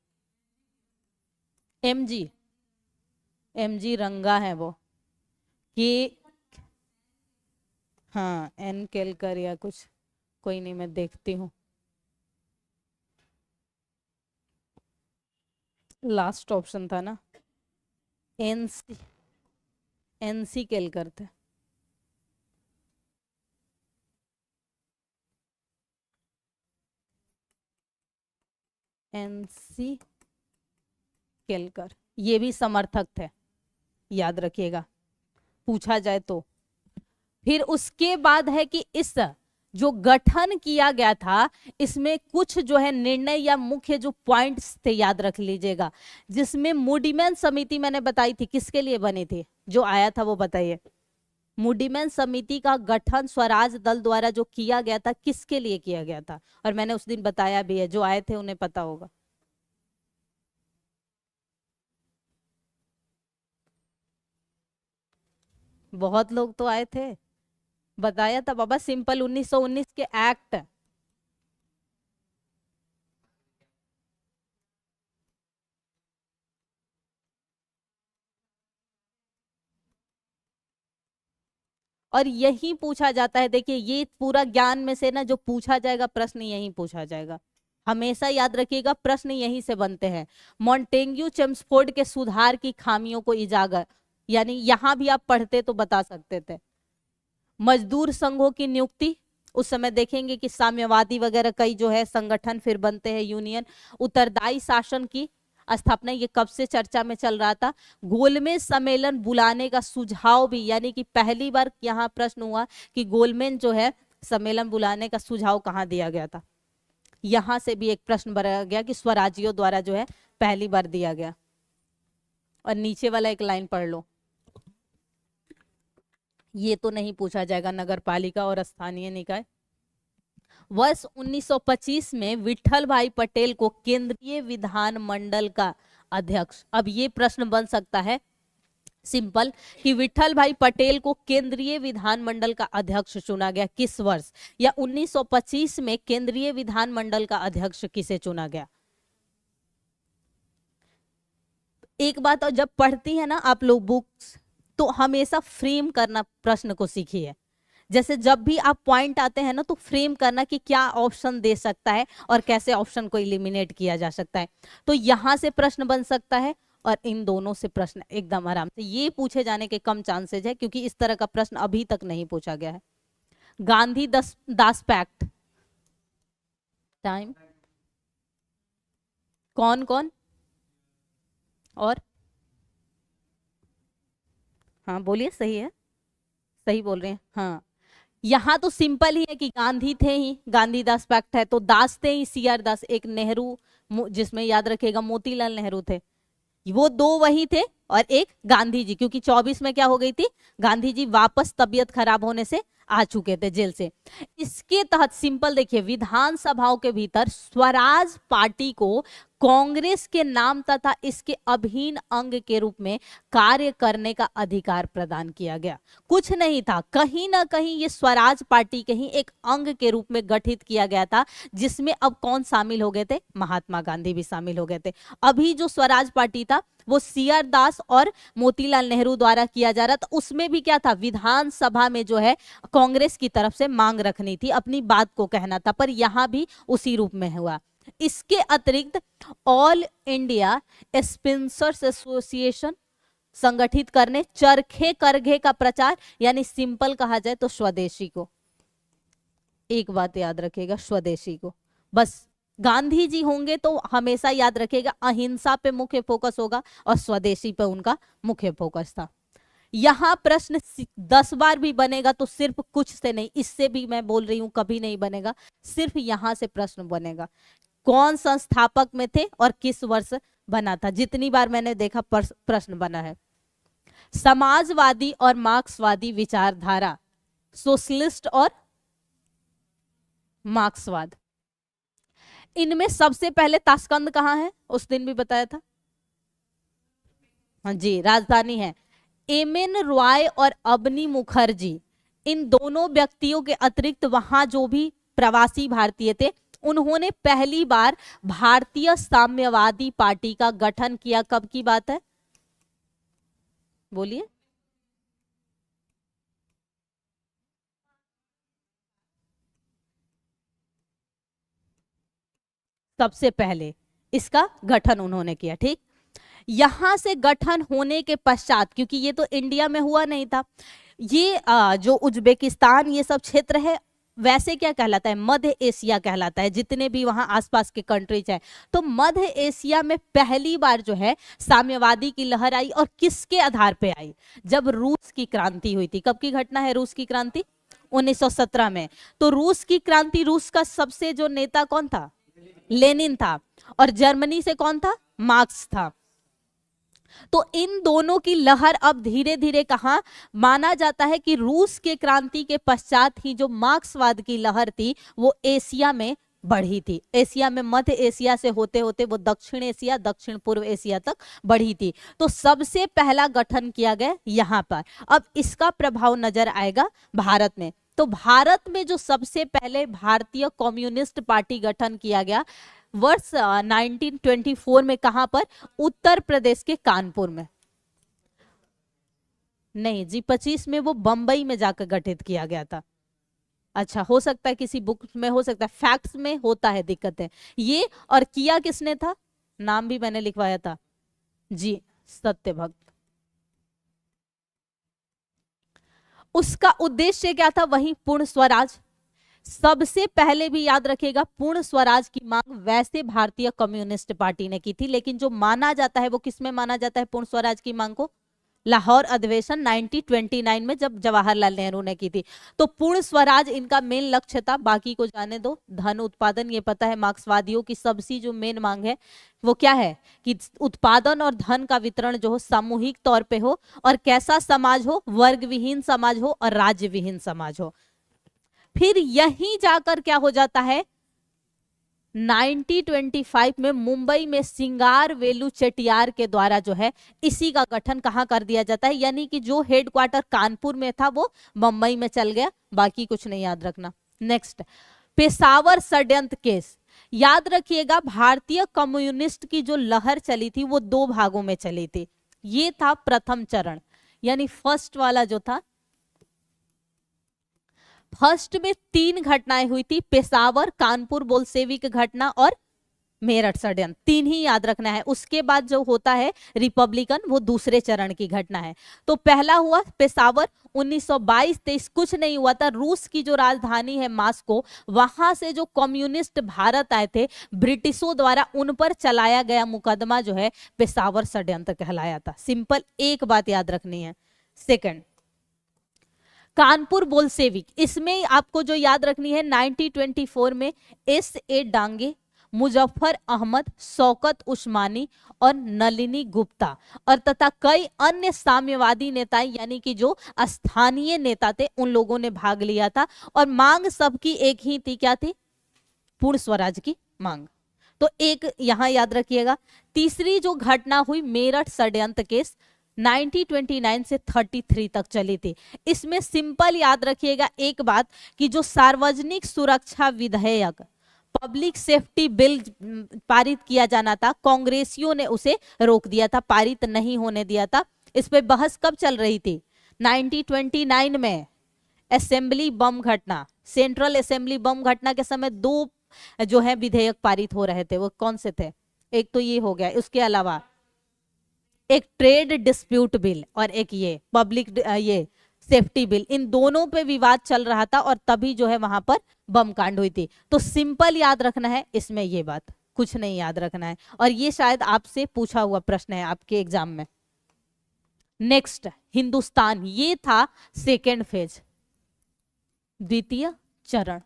A: एमजी, एमजी रंगा है वो, कि हाँ एन केलकर या कुछ, कोई नहीं मैं देखती हूँ। लास्ट ऑप्शन था ना, एनसी, एनसी केलकर थे। एनसी केलकर, ये भी समर्थक थे, याद रखिएगा पूछा जाए तो। फिर उसके बाद है कि इस जो गठन किया गया था इसमें कुछ जो है निर्णय या मुख्य जो पॉइंट्स थे याद रख लीजिएगा, जिसमें मूडीमैन समिति मैंने बताई थी किसके लिए बनी थी, जो आया था वो बताइए। मूडीमैन समिति का गठन स्वराज दल द्वारा जो किया गया था किसके लिए किया गया था, और मैंने उस दिन बताया भी है, जो आए थे उन्हें पता होगा। बहुत लोग तो आए थे, बताया था बाबा, सिंपल 1919 के एक्ट। और यही पूछा जाता है, देखिए ये पूरा ज्ञान में से ना जो पूछा जाएगा प्रश्न यही पूछा जाएगा, हमेशा याद रखिएगा प्रश्न यहीं से बनते हैं। मॉन्टेग्यू चेम्सफोर्ड के सुधार की खामियों को इजागर, यानी यहां भी आप पढ़ते तो बता सकते थे। मजदूर संघों की नियुक्ति, उस समय देखेंगे कि साम्यवादी वगैरह कई जो है संगठन फिर बनते हैं, यूनियन। उत्तरदायी शासन की स्थापना, ये कब से चर्चा में चल रहा था। गोलमेज सम्मेलन बुलाने का सुझाव भी, यानी कि पहली बार यहाँ प्रश्न हुआ कि गोलमेज जो है सम्मेलन बुलाने का सुझाव कहाँ दिया गया था। यहां से भी एक प्रश्न बनाया गया कि स्वराजियों द्वारा जो है पहली बार दिया गया। और नीचे वाला एक लाइन पढ़ लो, ये तो नहीं पूछा जाएगा, नगर पालिका और स्थानीय निकाय। वर्ष 1925 में विट्ठल भाई पटेल को केंद्रीय विधानमंडल का अध्यक्ष, अब ये प्रश्न बन सकता है सिंपल कि विट्ठल भाई पटेल को केंद्रीय विधानमंडल का अध्यक्ष चुना गया किस वर्ष, या 1925 में केंद्रीय विधानमंडल का अध्यक्ष किसे चुना गया। एक बात और, जब पढ़ती है ना आप लोग बुक्स, तो हमेशा फ्रेम करना प्रश्न को सीखिए। जैसे जब भी आप पॉइंट आते हैं ना तो फ्रेम करना कि क्या ऑप्शन दे सकता है और कैसे ऑप्शन को एलिमिनेट किया जा सकता है। तो यहां से प्रश्न बन सकता है और इन दोनों से प्रश्न एकदम आराम से, ये पूछे जाने के कम चांसेज है क्योंकि इस तरह का प्रश्न अभी तक नहीं पूछा गया है। गांधी दास पैक्ट, टाइम, कौन कौन और, हाँ बोलिए, सही है, सही बोल रहे हैं। हाँ, यहाँ तो सिंपल ही है कि गांधी थे ही, गांधी दास पैक्ट है, तो दास थे ही CR दास, एक नेहरू, जिसमें याद रखेगा मोतीलाल नेहरू थे, वो दो वही थे, और एक गांधी जी, क्योंकि 24 में क्या हो गई थी, गांधी जी वापस तबीयत खराब होने से आ चुके थे जेल से। इसके तहत सिंपल देखिए, विधानसभाओं के भीतर स्वराज पार्टी को कांग्रेस के नाम तथा इसके अभिन्न अंग के रूप में कार्य करने का अधिकार प्रदान किया गया। कुछ नहीं था, कहीं ना कहीं ये स्वराज पार्टी के ही एक अंग के रूप में गठित किया गया था, जिसमें अब कौन शामिल हो गए थे, महात्मा गांधी भी शामिल हो गए थे। अभी जो स्वराज पार्टी था वो CR दास और मोतीलाल नेहरू द्वारा किया जा रहा था, उसमें भी क्या था, विधानसभा में जो है कांग्रेस की तरफ से मांग रखनी थी, अपनी बात को कहना था, पर यहां भी उसी रूप में हुआ। इसके अतिरिक्त ऑल इंडिया स्पेंसर्स एसोसिएशन संगठित करने, चरखे करघे का प्रचार, यानी सिंपल कहा जाए तो स्वदेशी को, एक बात याद रखिएगा, स्वदेशी को, बस गांधी जी होंगे तो हमेशा याद रखिएगा अहिंसा पे मुख्य फोकस होगा और स्वदेशी पे उनका मुख्य फोकस था। यहां प्रश्न 10 बार भी बनेगा तो सिर्फ कुछ से नहीं, इससे भी मैं बोल रही हूं कभी नहीं बनेगा, सिर्फ यहां से प्रश्न बनेगा, कौन संस्थापक में थे और किस वर्ष बना था। जितनी बार मैंने देखा प्रश्न बना है। समाजवादी और मार्क्सवादी विचारधारा, सोशलिस्ट और मार्क्सवाद, इनमें सबसे पहले ताशकंद कहाँ है, उस दिन भी बताया था, हाँ जी राजधानी है। MN रॉय और अबनी मुखर्जी, इन दोनों व्यक्तियों के अतिरिक्त वहां जो भी प्रवासी भारतीय थे, उन्होंने पहली बार भारतीय साम्यवादी पार्टी का गठन किया। कब की बात है, बोलिए, सबसे पहले इसका गठन उन्होंने किया। ठीक, यहां से गठन होने के पश्चात, क्योंकि ये तो इंडिया में हुआ नहीं था, ये जो उज्बेकिस्तान ये सब क्षेत्र है, वैसे क्या कहलाता है, मध्य एशिया कहलाता है, जितने भी वहां आसपास के कंट्रीज हैं। तो मध्य एशिया में पहली बार जो है साम्यवादी की लहर आई, और किसके आधार पे आई, जब रूस की क्रांति हुई थी। कब की घटना है रूस की क्रांति, 1917 में। तो रूस की क्रांति, रूस का सबसे जो नेता कौन था, लेनिन था, और जर्मनी से कौन था, मार्क्स था। तो इन दोनों की लहर अब धीरे धीरे कहा, माना जाता है कि रूस के क्रांति के पश्चात ही जो मार्क्सवाद की लहर थी वो एशिया में बढ़ी थी। एशिया में, मध्य एशिया से होते होते वो दक्षिण एशिया, दक्षिण पूर्व एशिया तक बढ़ी थी। तो सबसे पहला गठन किया गया यहाँ पर। अब इसका प्रभाव नजर आएगा भारत में। तो भारत में जो सबसे पहले भारतीय कम्युनिस्ट पार्टी गठन किया गया वर्ष 1924 में, कहां पर, उत्तर प्रदेश के कानपुर में। नहीं जी, 25 में वो बंबई में जाकर गठित किया गया था। अच्छा, हो सकता है किसी बुक में, हो सकता है फैक्ट्स में होता है दिक्कतें ये। और किया किसने था, नाम भी मैंने लिखवाया था जी, सत्यभक्त। उसका उद्देश्य क्या था, वही पूर्ण स्वराज। सबसे पहले भी याद रखिएगा, पूर्ण स्वराज की मांग वैसे भारतीय कम्युनिस्ट पार्टी ने की थी, लेकिन जो माना जाता है वो किसमें माना जाता है पूर्ण स्वराज की मांग को, लाहौर अधिवेशन 1929 में जब जवाहरलाल नेहरू ने की थी। तो पूर्ण स्वराज इनका मेन लक्ष्य था, बाकी को जाने दो। धन उत्पादन, ये पता है मार्क्सवादियों की सबसे जो मेन मांग है वो क्या है कि उत्पादन और धन का वितरण जो हो सामूहिक तौर पे हो, और कैसा समाज हो, वर्ग विहीन समाज हो और राज्य विहीन समाज हो। फिर यहीं जाकर क्या हो जाता है, 1925 में मुंबई में सिंगार वेलु चेटियार के द्वारा जो है इसी का गठन कहाँ कर दिया जाता है, यानी कि जो हेडक्वार्टर कानपुर में था वो मुंबई में चल गया, बाकी कुछ नहीं याद रखना। नेक्स्ट, पेशावर षड्यंत्र केस। याद रखिएगा, भारतीय कम्युनिस्ट की जो लहर चली थी वो दो भागों में चली थी। ये था प्रथम चरण, यानी फर्स्ट वाला जो था, फर्स्ट में 3 घटनाएं हुई थी, पेशावर, कानपुर बोल्शेविक घटना और मेरठ षड्यंत्र, 3 ही याद रखना है। उसके बाद जो होता है रिपब्लिकन, वो दूसरे चरण की घटना है। तो पहला हुआ पेशावर 1922-23, कुछ नहीं हुआ था, रूस की जो राजधानी है मास्को, वहां से जो कम्युनिस्ट भारत आए थे, ब्रिटिशों द्वारा उन पर चलाया गया मुकदमा जो है पेशावर षड्यंत्र कहलाया था। सिंपल एक बात याद रखनी है। सेकंड, कानपुर बोल्शेविक, इसमें आपको जो याद रखनी है 1924 में S.A. डांगे, मुजफ्फर अहमद, शौकत उस्मानी और नलिनी गुप्ता और तथा कई अन्य साम्यवादी नेता, यानी कि जो स्थानीय नेता थे, उन लोगों ने भाग लिया था और मांग सबकी एक ही थी, क्या थी, पूर्ण स्वराज की मांग। तो एक यहां याद रखिएगा। तीसरी जो घटना हुई मेरठ षड्यंत्र केस, 1929 से 33 तक चली थी। इसमें सिंपल याद रखिएगा एक बात कि जो सार्वजनिक सुरक्षा विधेयक, पब्लिक सेफ्टी बिल पारित किया जाना था, कांग्रेसियों ने उसे रोक दिया था, पारित नहीं होने दिया था। इस पे बहस कब चल रही थी, 1929 में असेंबली बम घटना, सेंट्रल असेंबली बम घटना के समय 2 जो है विधेयक पारित हो रहे थे। वो कौन से थे, एक तो ये हो गया, उसके अलावा एक ट्रेड डिस्प्यूट बिल और एक ये पब्लिक ये सेफ्टी बिल, इन दोनों पे विवाद चल रहा था और तभी जो है वहां पर बम कांड हुई थी। तो सिंपल याद रखना है इसमें ये बात, कुछ नहीं याद रखना है, और ये शायद आपसे पूछा हुआ प्रश्न है आपके एग्जाम में। नेक्स्ट, हिंदुस्तान, ये था सेकेंड फेज, द्वितीय चरण,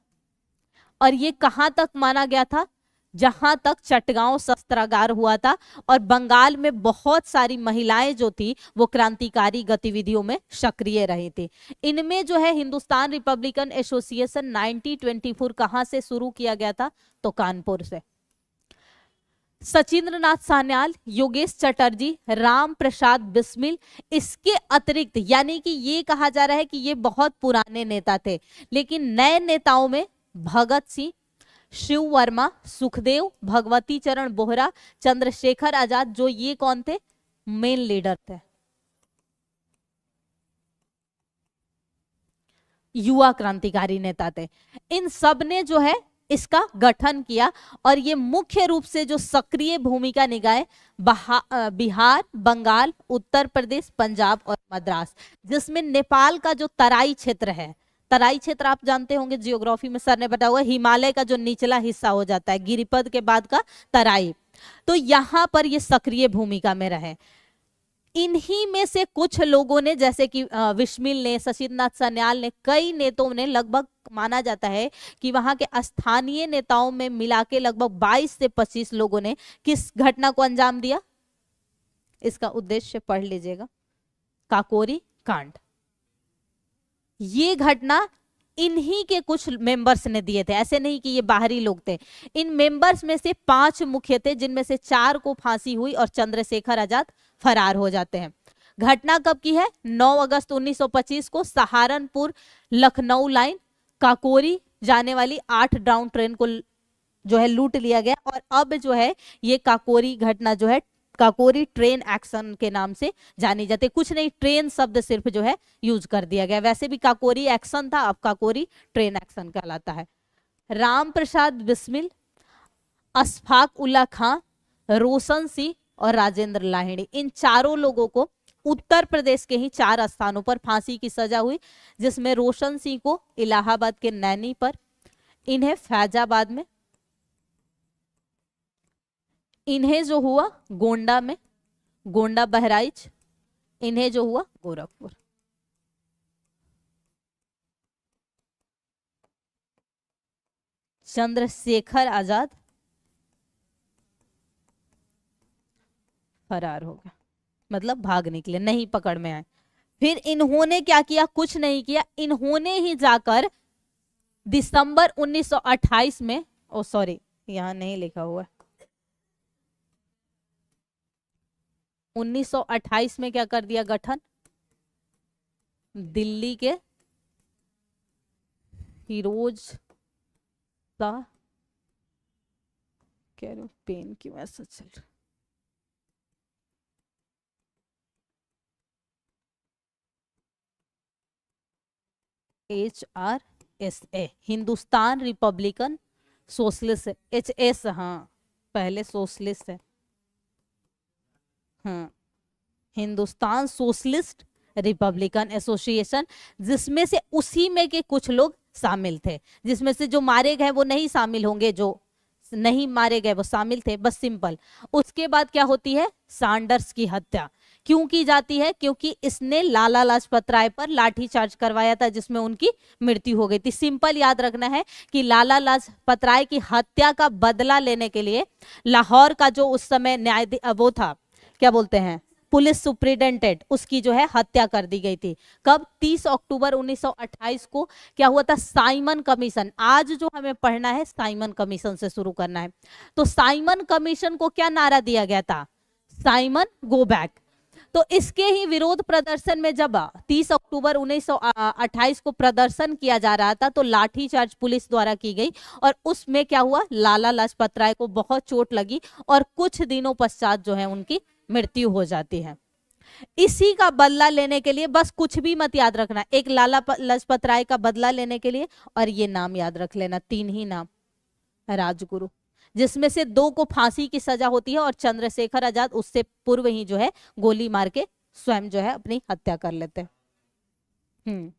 A: और ये कहां तक माना गया था, जहां तक चटगांव शस्त्रागार हुआ था और बंगाल में बहुत सारी महिलाएं जो थी वो क्रांतिकारी गतिविधियों में सक्रिय रही थी। इनमें जो है हिंदुस्तान रिपब्लिकन एसोसिएशन 1924 कहां से शुरू किया गया था, तो कानपुर से। सचिंद्र नाथ सान्याल, योगेश चटर्जी, राम प्रसाद बिस्मिल, इसके अतिरिक्त, यानी कि ये कहा जा रहा है कि ये बहुत पुराने नेता थे, लेकिन नए नेताओं में भगत सिंह, शिव वर्मा, सुखदेव, भगवती चरण बोहरा, चंद्रशेखर आजाद, जो ये कौन थे, मेन लीडर थे, युवा क्रांतिकारी नेता थे। इन सब ने जो है इसका गठन किया और ये मुख्य रूप से जो सक्रिय भूमिका निभाए बिहार, बंगाल, उत्तर प्रदेश, पंजाब और मद्रास, जिसमें नेपाल का जो तराई क्षेत्र है, तराई क्षेत्र आप जानते होंगे जियोग्राफी में सर ने बताया हुआ, हिमालय का जो निचला हिस्सा हो जाता है, गिरिपद के बाद का तराई, तो यहां पर ये सक्रिय भूमिका में रहे। इन्हीं में से कुछ लोगों ने, जैसे कि बिस्मिल ने, सचिंद्रनाथ सान्याल ने, कई नेताओं ने, लगभग माना जाता है कि वहां के स्थानीय नेताओं में मिला के लगभग 22 से 25 लोगों ने किस घटना को अंजाम दिया, इसका उद्देश्य पढ़ लीजिएगा, काकोरी कांड। ये घटना इन्हीं के कुछ मेंबर्स ने दिए थे, ऐसे नहीं कि ये बाहरी लोग थे। इन मेंबर्स में से 5 मुख्य थे, जिनमें से 4 को फांसी हुई और चंद्रशेखर आजाद फरार हो जाते हैं। घटना कब की है, 9 अगस्त 1925 को सहारनपुर लखनऊ लाइन काकोरी जाने वाली 8 डाउन ट्रेन को जो है लूट लिया गया, और अब जो है ये काकोरी घटना जो है काकोरी ट्रेन एक्शन के नाम से जानी जाती है। कुछ नहीं, ट्रेन शब्द सिर्फ जो है यूज कर दिया गया, वैसे भी काकोरी एक्शन था, अब काकोरी ट्रेन एक्शन कहलाता है। राम प्रसाद बिस्मिल, अशफाक उल्ला खां, रोशन सिंह और राजेंद्र लाहिड़ी, इन चारों लोगों को उत्तर प्रदेश के ही 4 स्थानों पर फांसी की सजा हुई, जिसमें रोशन सिंह को इलाहाबाद के नैनी पर, इन्हें फैजाबाद में, इन्हें जो हुआ गोंडा में, गोंडा बहराइच, इन्हें जो हुआ गोरखपुर। चंद्रशेखर आजाद फरार हो गया, मतलब भाग निकले, नहीं पकड़ में आए। फिर इन्होंने क्या किया, कुछ नहीं किया, इन्होंने ही जाकर दिसंबर 1928 में, ओ सॉरी यहाँ नहीं लिखा हुआ है, 1928 में क्या कर दिया गठन, दिल्ली के फिरोज शाह, कह रहे पेन क्यों ऐसा चल रहा, HRSA, Hindustan Republican socialist, HS, हाँ पहले सोशलिस्ट है, हाँ हिंदुस्तान सोशलिस्ट रिपब्लिकन एसोसिएशन, जिसमें से उसी में के कुछ लोग शामिल थे, जिसमें से जो मारे गए वो नहीं शामिल होंगे, जो नहीं मारे गए वो शामिल थे, बस सिंपल। उसके बाद क्या होती है, सैंडर्स की हत्या क्यों की जाती है, क्योंकि इसने लाला लाजपत राय पर लाठीचार्ज करवाया था, जिसमें उनकी मृत्यु हो गई थी। सिंपल याद रखना है कि लाला लाजपत राय की हत्या का बदला लेने के लिए लाहौर का जो उस समय न्याय वो था, क्या बोलते हैं, पुलिस सुप्रिटेंडेंट, उसकी जो है हत्या कर दी गई थी। कब, 30 अक्टूबर 1928 को। क्या हुआ था, साइमन कमीशन, आज जो हमें पढ़ना है साइमन कमीशन से शुरू करना है। तो साइमन कमीशन को क्या नारा दिया गया था, साइमन गो बैक। तो इसके ही विरोध प्रदर्शन में जब 30 अक्टूबर 1928 को प्रदर्शन किया जा रहा था, तो लाठीचार्ज पुलिस द्वारा की गई और उसमें क्या हुआ, लाला लाजपत राय को बहुत चोट लगी और कुछ दिनों पश्चात जो है उनकी मृत्यु हो जाती है। इसी का बदला लेने के लिए, बस कुछ भी मत याद रखना, एक लाला लाजपत राय का बदला लेने के लिए, और ये नाम याद रख लेना, 3 ही नाम, राजगुरु, जिसमें से 2 को फांसी की सजा होती है और चंद्रशेखर आजाद उससे पूर्व ही जो है गोली मार के स्वयं जो है अपनी हत्या कर लेते हैं।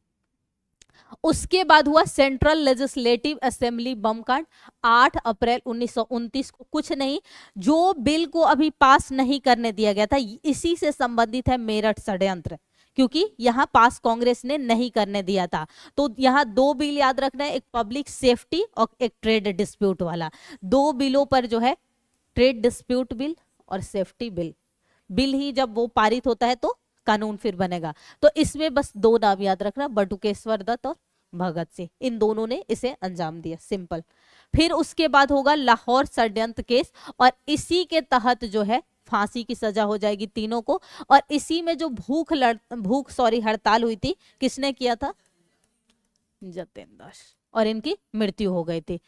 A: उसके बाद हुआ सेंट्रल लेजिस्लेटिव असेंबली बम कांड, 8 अप्रैल 1929 को। कुछ नहीं, जो बिल को अभी पास नहीं करने दिया गया था, इसी से संबंधित है मेरठ षड्यंत्र, क्योंकि यहाँ पास कांग्रेस ने नहीं करने दिया था। तो यहाँ 2 बिल याद रखना है, एक पब्लिक सेफ्टी और एक ट्रेड डिस्प्यूट वाला। 2 बिलों पर जो है, ट्रेड डिस्प्यूट बिल और सेफ्टी बिल, बिल ही जब वो पारित होता है तो कानून फिर बनेगा। तो इसमें बस 2 नाम याद रखना, बटुकेश्वर दत्त और भगत सिंह, इन दोनों ने इसे अंजाम दिया, सिंपल। फिर उसके बाद होगा लाहौर षड्यंत्र केस, और इसी के तहत जो है फांसी की सजा हो जाएगी तीनों को। और इसी में जो हड़ताल हुई थी, किसने किया था, जतेंद्र दास, और इनकी मृत्यु हो गई थी।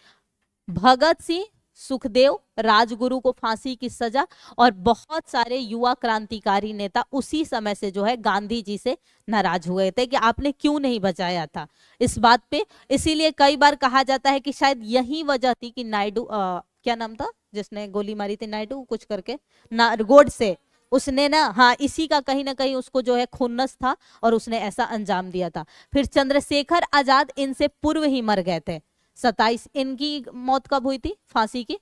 A: भगत सिंह, सुखदेव, राजगुरु को फांसी की सजा, और बहुत सारे युवा क्रांतिकारी नेता उसी समय से जो है गांधी जी से नाराज हुए थे कि आपने क्यों नहीं बचाया था इस बात पे। इसीलिए कई बार कहा जाता है कि शायद यही वजह थी कि नायडू, क्या नाम था जिसने गोली मारी थी, नायडू कुछ करके ना, गोडसे, उसने ना, हाँ इसी का कहीं ना कहीं उसको जो है खुन्नस था और उसने ऐसा अंजाम दिया था। फिर चंद्रशेखर आजाद इनसे पूर्व ही मर गए थे, 27, इनकी मौत कब हुई थी फांसी की,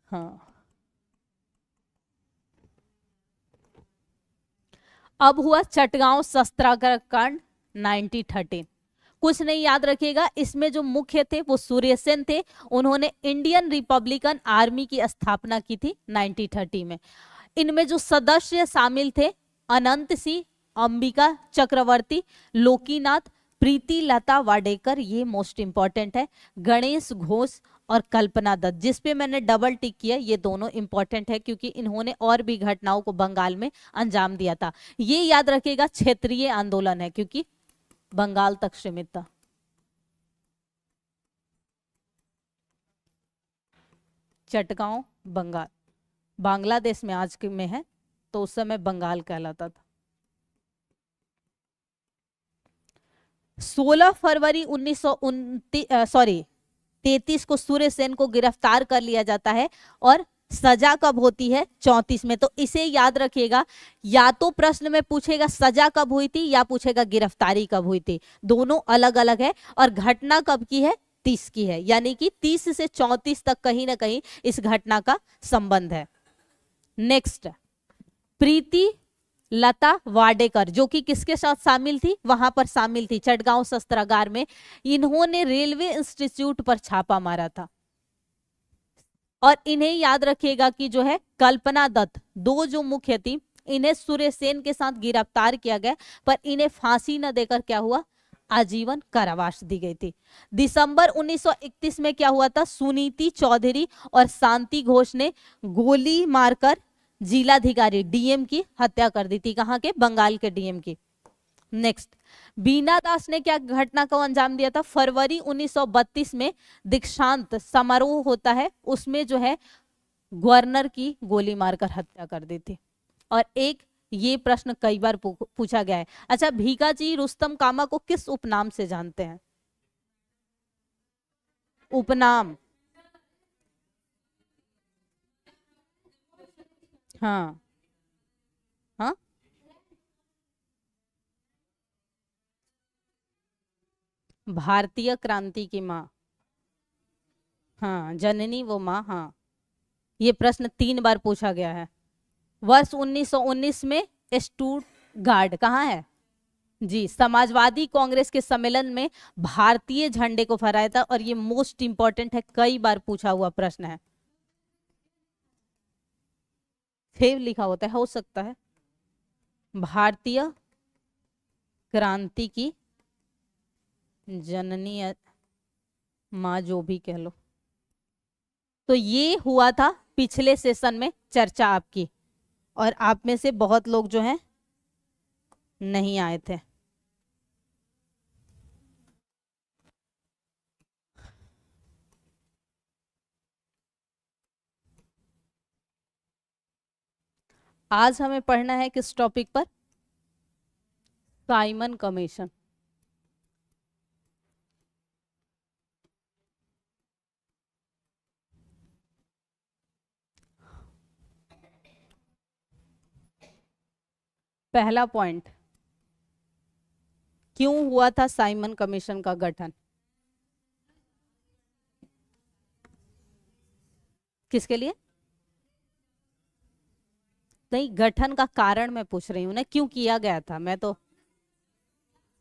A: हाँ। अब हुआ चटगांव शस्त्रागार कांड 1913, कुछ नहीं याद रखिएगा, इसमें जो मुख्य थे वो सूर्यसेन थे, उन्होंने इंडियन रिपब्लिकन आर्मी की स्थापना की थी 1930 में। इनमें जो सदस्य शामिल थे, अनंत सिंह, अंबिका चक्रवर्ती, लोकीनाथ, प्रीति लता वाडेकर, ये मोस्ट इंपॉर्टेंट है, गणेश घोष और कल्पना दत्त, जिसपे मैंने डबल टिक किया, ये दोनों इंपॉर्टेंट है क्योंकि इन्होंने और भी घटनाओं को बंगाल में अंजाम दिया था। ये याद रखिएगा, क्षेत्रीय आंदोलन है क्योंकि बंगाल तक सीमित था। चटगांव बंगाल, बांग्लादेश में आज के में है, तो उस समय बंगाल कहलाता था। 16 फरवरी 1933 को सूर्यसेन को गिरफ्तार कर लिया जाता है और सजा कब होती है, 34 में। तो इसे याद रखिएगा, या तो प्रश्न में पूछेगा सजा कब हुई थी या पूछेगा गिरफ्तारी कब हुई थी, दोनों अलग अलग है। और घटना कब की है, 30 की है, यानी कि 30 से 34 तक कहीं ना कहीं इस घटना का संबंध है। नेक्स्ट, प्रीति लता वाडेकर, जो कि किसके साथ शामिल थी, वहां पर शामिल थी चटगांव शस्त्रागार में। इन्होंने रेलवे इंस्टीट्यूट पर छापा मारा था। और इन्हें याद रखिएगा कि जो है कल्पना दत्त, 2 जो मुख्य थी, इन्हें सूर्यसेन के साथ गिरफ्तार किया गया, पर इन्हें फांसी न देकर क्या हुआ, आजीवन कारावास दी गई थी। दिसंबर 1931 में क्या हुआ था, सुनीति चौधरी और शांति घोष ने गोली मारकर जिलाधिकारी डीएम की हत्या कर दी थी। कहाँ के, बंगाल के डीएम की। नेक्स्ट, बीना दास ने क्या घटना को अंजाम दिया था, फरवरी 1932 में दीक्षांत समारोह होता है, उसमें जो है गवर्नर की गोली मारकर हत्या कर दी थी। और एक ये प्रश्न कई बार पूछा गया है, अच्छा भीखाजी रुस्तम कामा को किस उपनाम से जानते हैं? उपनाम, हाँ हाँ, भारतीय क्रांति की माँ, हाँ जननी वो माँ, हाँ। ये प्रश्न 3 बार पूछा गया है। वर्ष 1919 में स्टुटगार्ड कहाँ है जी, समाजवादी कांग्रेस के सम्मेलन में भारतीय झंडे को फहराया था। और ये मोस्ट इंपॉर्टेंट है, कई बार पूछा हुआ प्रश्न है। फेव लिखा होता है, हो सकता है। भारतीय क्रांति की जननी माँ, जो भी कह लो। तो ये हुआ था पिछले सेशन में चर्चा आपकी, और आप में से बहुत लोग जो हैं नहीं आए थे। आज हमें पढ़ना है किस टॉपिक पर, साइमन कमीशन। पहला पॉइंट, क्यों हुआ था साइमन कमीशन का गठन? किसके लिए? नहीं, गठन का कारण मैं पूछ रही हूँ ना, क्यों किया गया था, मैं तो,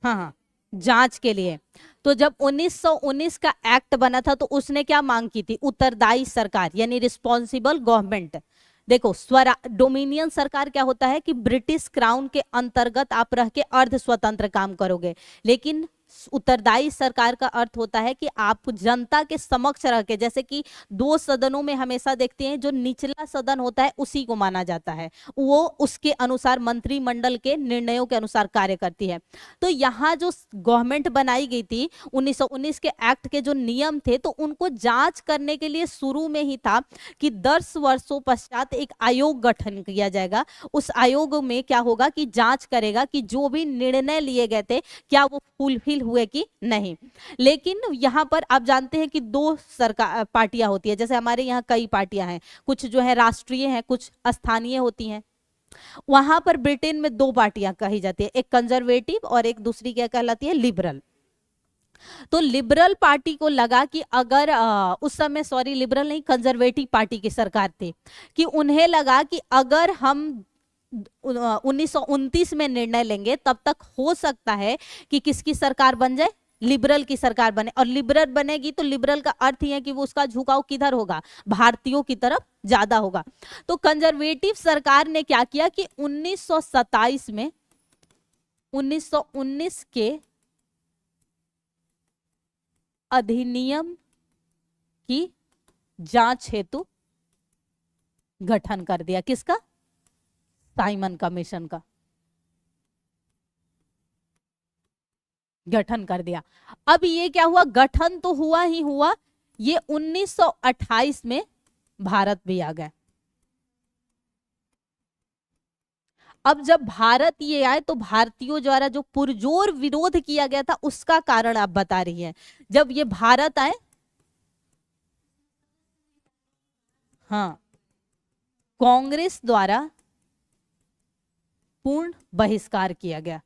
A: हाँ हाँ, जांच के लिए। तो जब 1919 का एक्ट बना था तो उसने क्या मांग की थी, उत्तरदायी सरकार, यानी रिस्पॉन्सिबल गवर्नमेंट। देखो, स्वरा डोमिनियन सरकार क्या होता है कि ब्रिटिश क्राउन के अंतर्गत आप रह के अर्ध स्वतंत्र काम करोगे, लेकिन उत्तरदायी सरकार का अर्थ होता है कि आप जनता के समक्ष रह के, जैसे कि 2 सदनों में हमेशा देखते हैं जो निचला सदन होता है उसी को माना जाता है, वो उसके अनुसार मंत्रिमंडल के निर्णयों के अनुसार कार्य करती है। तो यहाँ जो गवर्नमेंट बनाई गई थी 1919 के एक्ट के जो नियम थे, तो उनको जांच करने के लिए शुरू में ही था कि 10 वर्षों पश्चात एक आयोग गठन किया जाएगा। उस आयोग में क्या होगा कि जांच करेगा कि जो भी निर्णय लिए गए थे क्या वो फुलफिल हुए कि नहीं। लेकिन यहाँ पर आप जानते हैं कि 2 सरकार पार्टियां होती है, जैसे हमारे यहाँ कई पार्टियां हैं, कुछ जो है राष्ट्रीय हैं, कुछ स्थानीय होती हैं। वहां पर ब्रिटेन में 2 पार्टियां कही जाती है, एक कंजर्वेटिव और एक दूसरी क्या कहलाती है, लिबरल। तो लिबरल पार्टी को लगा कि अगर उस समय, सॉरी लिबरल नहीं, कंजर्वेटिव पार्टी की सरकार थी, कि उन्हें लगा कि अगर हम 1929 में निर्णय लेंगे तब तक हो सकता है कि किसकी सरकार बन जाए, लिबरल की सरकार बने। और लिबरल बनेगी तो लिबरल का अर्थ ही है कि वो उसका झुकाव किधर होगा, भारतीयों की तरफ ज्यादा होगा। तो कंजर्वेटिव सरकार ने क्या किया कि 1927 में 1919 के अधिनियम की जांच हेतु गठन कर दिया, किसका, साइमन कमीशन का गठन कर दिया। अब ये क्या हुआ, गठन तो हुआ ही हुआ, ये 1928 में भारत भी आ गए। अब जब भारत ये आए तो भारतीयों द्वारा जो पुरजोर विरोध किया गया था उसका कारण आप बता रही हैं। जब ये भारत आए, हाँ, कांग्रेस द्वारा पूर्ण बहिष्कार किया गया।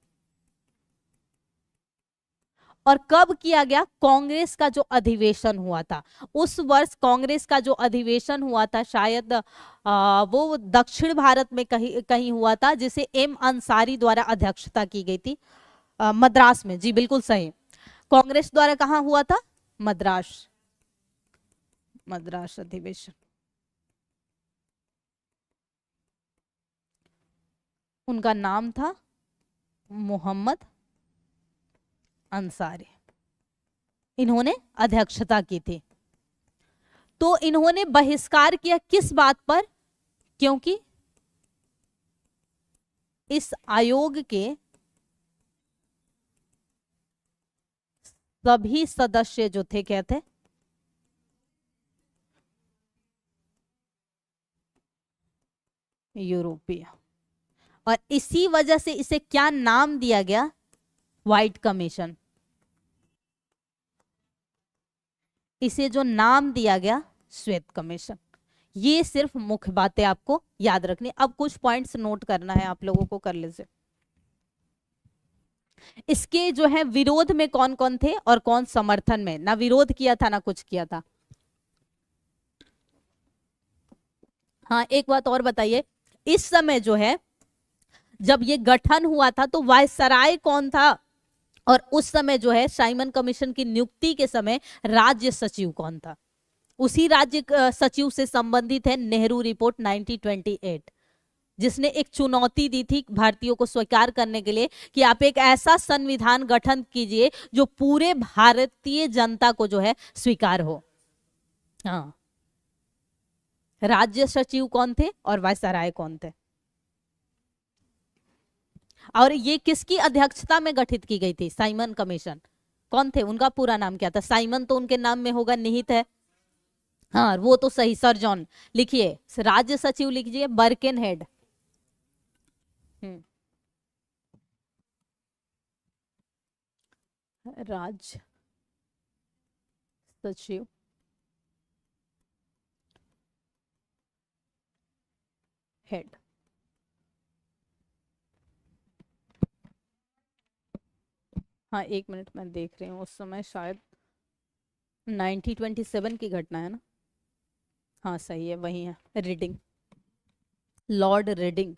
A: और कब किया गया, कांग्रेस का जो अधिवेशन हुआ था उस वर्ष, कांग्रेस का जो अधिवेशन हुआ था शायद वो दक्षिण भारत में कहीं कहीं हुआ था, जिसे एम अंसारी द्वारा अध्यक्षता की गई थी, मद्रास में। जी बिल्कुल सही, कांग्रेस द्वारा कहाँ हुआ था, मद्रास, मद्रास अधिवेशन। उनका नाम था मोहम्मद अंसारी, इन्होंने अध्यक्षता की थी। तो इन्होंने बहिष्कार किया किस बात पर? क्योंकि इस आयोग के सभी सदस्य जो थे क्या थे? यूरोपीय। और इसी वजह से इसे क्या नाम दिया गया? White commission. इसे जो नाम दिया गया श्वेत कमीशन। ये सिर्फ मुख्य बातें आपको याद रखनी। अब कुछ पॉइंट्स नोट करना है आप लोगों को, कर लीजिए। इसके जो है विरोध में कौन कौन थे और कौन समर्थन में? ना विरोध किया था ना कुछ किया था। हाँ, एक बात और बताइए, इस समय जो है जब ये गठन हुआ था तो वायसराय कौन था? और उस समय जो है साइमन कमीशन की नियुक्ति के समय राज्य सचिव कौन था? उसी राज्य सचिव से संबंधित है नेहरू रिपोर्ट 1928, जिसने एक चुनौती दी थी भारतीयों को स्वीकार करने के लिए कि आप एक ऐसा संविधान गठन कीजिए जो पूरे भारतीय जनता को जो है स्वीकार हो। हाँ, राज्य सचिव कौन थे और वायसराय कौन थे? और ये किसकी अध्यक्षता में गठित की गई थी? Simon commission. कौन थे? उनका पूरा नाम क्या था? साइमन तो उनके नाम में होगा, निहित है। हाँ, वो तो सही, सर जॉन। लिखिए, राज्य सचिव लिखिए बर्किन हेड। राज्य सचिव हेड। हाँ, एक मिनट मैं देख रही हूँ, उस समय शायद 1927 की घटना है ना? हाँ सही है, वही है, रीडिंग, लॉर्ड रीडिंग।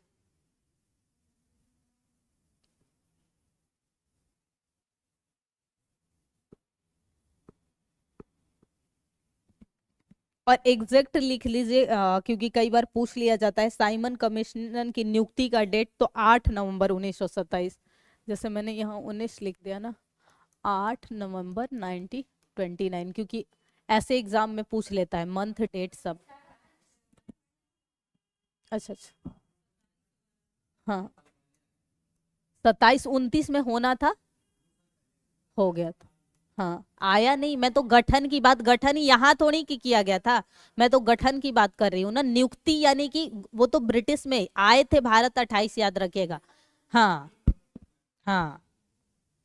A: और एग्जैक्ट लिख लीजिए, क्योंकि कई बार पूछ लिया जाता है साइमन कमीशन की नियुक्ति का डेट, तो 8 नवंबर 1927। जैसे मैंने यहाँ 19 लिख दिया ना, 8 नवंबर 1929, क्योंकि ऐसे एग्जाम में पूछ लेता है मंथ डेट सब। अच्छा अच्छा, हाँ 27 29 में होना था, हो गया था। हाँ, आया नहीं, मैं तो गठन की बात, गठन ही यहाँ थोड़ी की किया गया था, मैं तो गठन की बात कर रही हूँ ना। नियुक्ति यानी कि वो तो ब्रिटिश में आए थे भारत 28, याद रखिएगा। हाँ हाँ,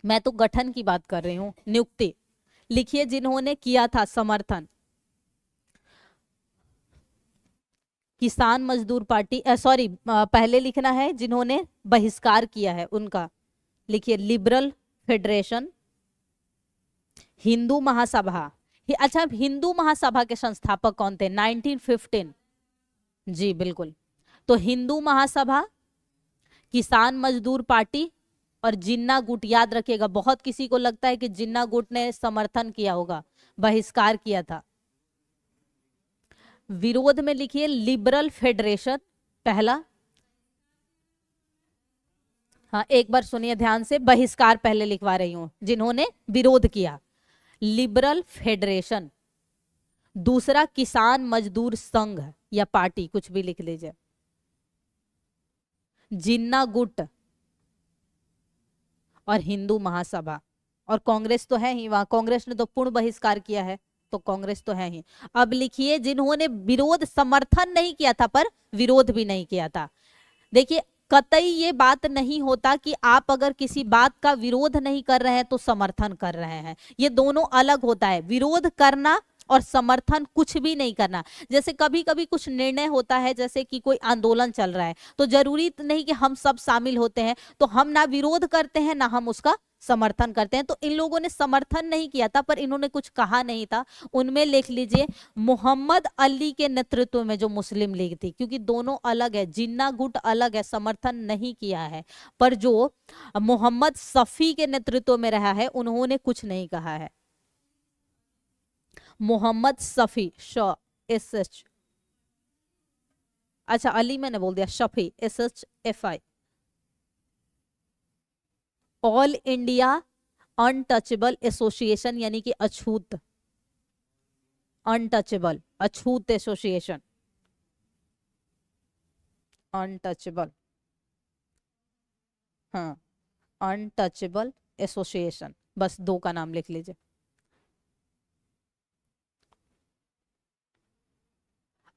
A: मैं तो गठन की बात कर रही हूँ, नियुक्ति। लिखिए, जिन्होंने किया था समर्थन, किसान मजदूर पार्टी, सॉरी पहले लिखना है जिन्होंने बहिष्कार किया है उनका। लिखिए, लिबरल फेडरेशन, हिंदू महासभा। अच्छा, हिंदू महासभा के संस्थापक कौन थे? 1915। जी बिल्कुल। तो हिंदू महासभा, किसान मजदूर पार्टी और जिन्ना गुट। याद रखिएगा, बहुत किसी को लगता है कि जिन्ना गुट ने समर्थन किया होगा, बहिष्कार किया था। विरोध में लिखिए लिबरल फेडरेशन पहला। हाँ, एक बार सुनिए ध्यान से, बहिष्कार पहले लिखवा रही हूं, जिन्होंने विरोध किया, लिबरल फेडरेशन। दूसरा किसान मजदूर संघ या पार्टी, कुछ भी लिख लीजिए, जिन्ना गुट और हिंदू महासभा। और कांग्रेस तो है ही वहां, कांग्रेस ने तो पूर्ण बहिष्कार किया है, तो कांग्रेस तो है ही। अब लिखिए, जिन्होंने विरोध, समर्थन नहीं किया था पर विरोध भी नहीं किया था। देखिए, कतई ये बात नहीं होता कि आप अगर किसी बात का विरोध नहीं कर रहे हैं तो समर्थन कर रहे हैं, ये दोनों अलग होता है। विरोध करना और समर्थन कुछ भी नहीं करना। जैसे कभी कभी कुछ निर्णय होता है, जैसे कि कोई आंदोलन चल रहा है, तो जरूरी नहीं कि हम सब शामिल होते हैं, तो हम ना विरोध करते हैं ना हम उसका समर्थन करते हैं। तो इन लोगों ने समर्थन नहीं किया था पर इन्होंने कुछ कहा नहीं था। उनमें लिख लीजिए मोहम्मद अली के नेतृत्व में जो मुस्लिम लीग थी, क्योंकि दोनों अलग है, जिन्ना गुट अलग है, समर्थन नहीं किया है, पर जो मोहम्मद सफी के नेतृत्व में रहा है उन्होंने कुछ नहीं कहा है। मोहम्मद सफी, SH, अच्छा अली मैंने बोल दिया, Shafi SHFI, all India untouchable association यानी कि अछूत, अनटचेबल अछूत एसोसिएशन, अनटचेबल, हाँ अनटचेबल एसोसिएशन, बस दो का नाम लिख लीजिए।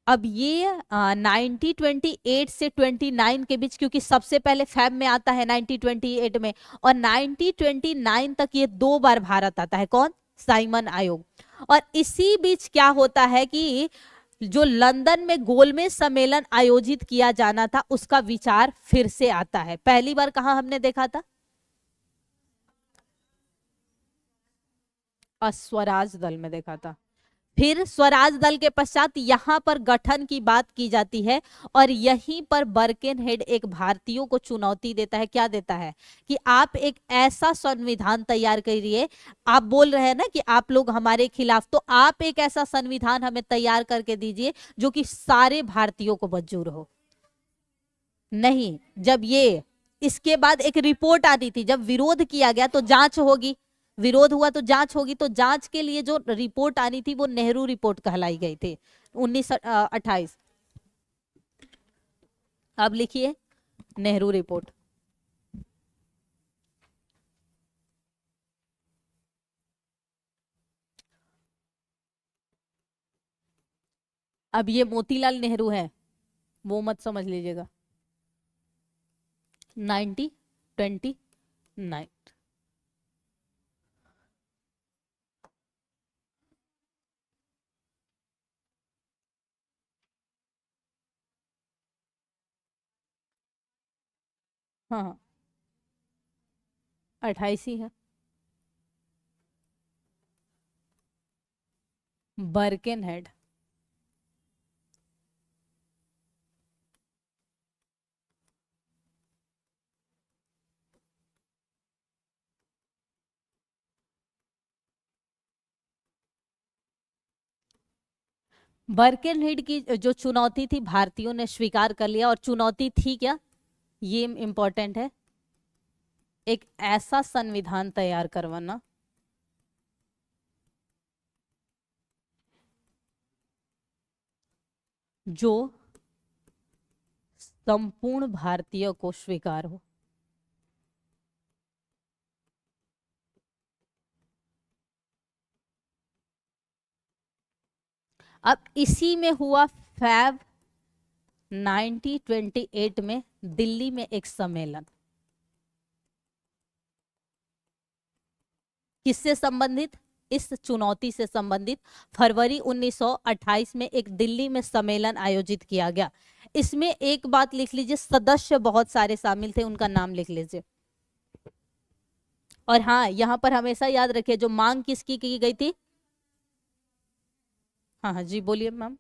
A: अब ये 1928 से 29 के बीच, क्योंकि सबसे पहले फैब में आता है 1928 में, और 1929 तक ये 2 बार भारत आता है। कौन? साइमन आयोग। और इसी बीच क्या होता है कि जो लंदन में गोलमेज सम्मेलन आयोजित किया जाना था उसका विचार फिर से आता है। पहली बार कहां हमने देखा था? स्वराज दल में देखा था। फिर स्वराज दल के पश्चात यहां पर गठन की बात की जाती है, और यहीं पर बर्केनहेड एक भारतीयों को चुनौती देता है। क्या देता है? कि आप एक ऐसा संविधान तैयार करिए, आप बोल रहे हैं ना कि आप लोग हमारे खिलाफ, तो आप एक ऐसा संविधान हमें तैयार करके दीजिए जो कि सारे भारतीयों को मंजूर हो। नहीं, जब ये इसके बाद एक रिपोर्ट आती थी, जब विरोध किया गया तो जांच होगी, विरोध हुआ तो जांच होगी, तो जांच के लिए जो रिपोर्ट आनी थी वो नेहरू रिपोर्ट कहलाई गई थी 1928। अब लिखिए नेहरू रिपोर्ट। अब ये मोतीलाल नेहरू है, वो मत समझ लीजिएगा। 1929। हाँ हाँ, 28 ही है। बर्केनहेड। बर्केनहेड की जो चुनौती थी भारतीयों ने स्वीकार कर लिया, और चुनौती थी क्या, ये इंपॉर्टेंट है, एक ऐसा संविधान तैयार करवाना जो संपूर्ण भारतीय को स्वीकार हो। अब इसी में हुआ फैब 1928 में दिल्ली में एक सम्मेलन, किससे संबंधित? इस चुनौती से संबंधित। फरवरी 1928 में एक दिल्ली में सम्मेलन आयोजित किया गया। इसमें एक बात लिख लीजिए, सदस्य बहुत सारे शामिल थे, उनका नाम लिख लीजिए। और हाँ, यहां पर हमेशा याद रखिए जो मांग किसकी की गई थी। हाँ हाँ जी बोलिए मैम।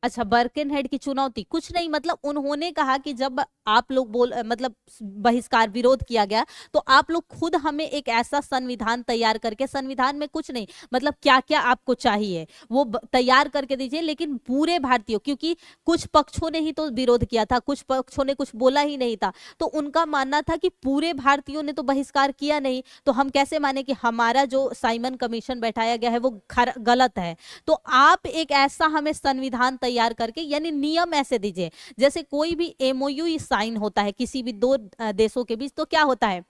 A: अच्छा, बर्केनहेड की चुनौती कुछ नहीं, मतलब उन्होंने कहा कि जब आप लोग मतलब बहिष्कार विरोध किया गया, तो आप लोग खुद हमें एक ऐसा संविधान तैयार करके, संविधान में कुछ नहीं, मतलब क्या क्या आपको चाहिए वो तैयार करके दीजिए, लेकिन पूरे भारतीयों, क्योंकि कुछ पक्षों ने ही तो विरोध किया था, कुछ पक्षों ने कुछ बोला ही नहीं था, तो उनका मानना था कि पूरे भारतीयों ने तो बहिष्कार किया नहीं, तो हम कैसे माने कि हमारा जो साइमन कमीशन बैठाया गया है वो गलत है। तो आप एक ऐसा हमें संविधान तैयार करके, यानी नियम ऐसे दीजिए, जैसे कोई भी एमओयू साइन होता है किसी भी दो देशों के बीच, तो क्या होता है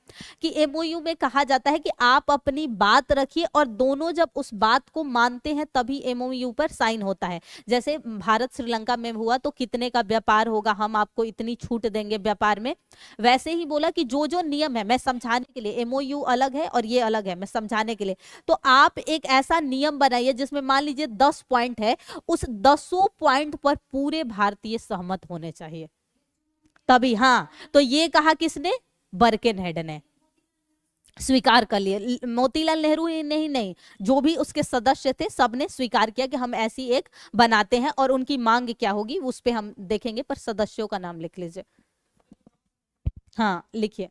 A: कि एमओयू में कहा जाता है कि आप अपनी बात रखिए, और दोनों जब उस बात को मानते हैं तभी एमओयू पर साइन होता है। जैसे भारत श्रीलंका में हुआ, तो कितने का व्यापार होगा, हम आपको इतनी छूट देंगे व्यापार में। वैसे ही बोला कि जो जो नियम है, मैं समझाने के लिए, एमओयू अलग है और ये अलग है, मैं समझाने के लिए, तो आप एक ऐसा नियम बनाइए जिसमें मान लीजिए 10 पॉइंट है, उस 10 पॉइंट पर पूरे भारतीय सहमत होने चाहिए, तभी। हाँ, तो ये कहा किसने? बर्केनहेड ने स्वीकार कर लिया। मोतीलाल नेहरू ही नहीं, जो भी उसके सदस्य थे सबने स्वीकार किया कि हम ऐसी एक बनाते हैं, और उनकी मांग क्या होगी उस पे हम देखेंगे, पर सदस्यों का नाम लिख लीजिए। हाँ लिखिए।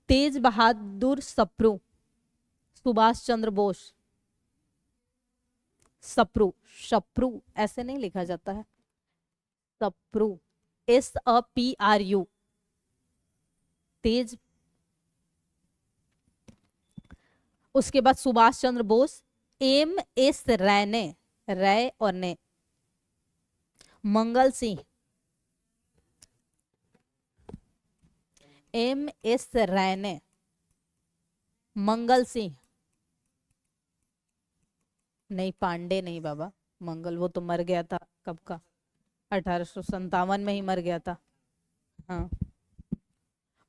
A: तेज बहादुर सप्रू, सुभाष चंद्र बोस, सप्रू, सप्रू ऐसे नहीं लिखा जाता है, सप्रू, SAPRU, तेज, उसके बाद सुभाष चंद्र बोस, एम एस रैने, रै और ने, मंगल सिंह, एम एस रैने, मंगल सिंह, नहीं पांडे नहीं बाबा, मंगल वो तो मर गया था कब का, 1857 में ही मर गया था। हाँ,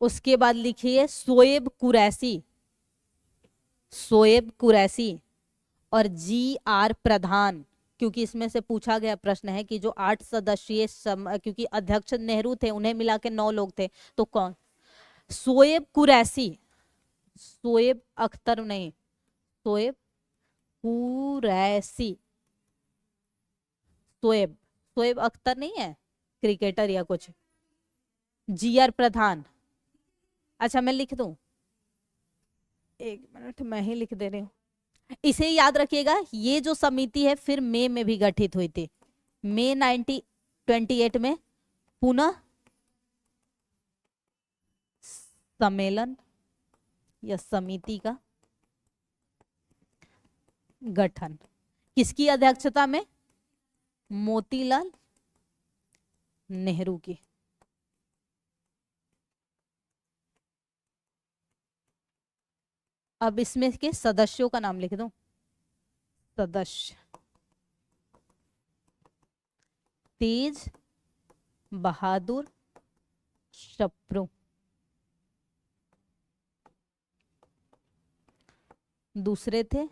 A: उसके बाद लिखिए शोएब कुरैशी, शोएब कुरैशी और जी आर प्रधान, क्योंकि इसमें से पूछा गया प्रश्न है कि जो 8 सदस्यीय क्योंकि अध्यक्ष नेहरू थे, उन्हें मिला के 9 लोग थे, तो कौन? शोएब कुरैशी, शोएब अख्तर नहीं, शोएब कुरैशी, शोएब, शोएब अख्तर नहीं है क्रिकेटर या कुछ। जी आर प्रधान, अच्छा मैं लिख दूं, 1 मिनट मैं ही लिख दे रही हूँ। इसे याद रखिएगा, ये जो समिति है फिर मई में भी गठित हुई थी, मई 1928 में पुनः सम्मेलन या समिति का गठन, किसकी अध्यक्षता में? मोतीलाल नेहरू की। अब इसमें के सदस्यों का नाम लिख दूं, सदस्य तेज बहादुर सप्रू, दूसरे थे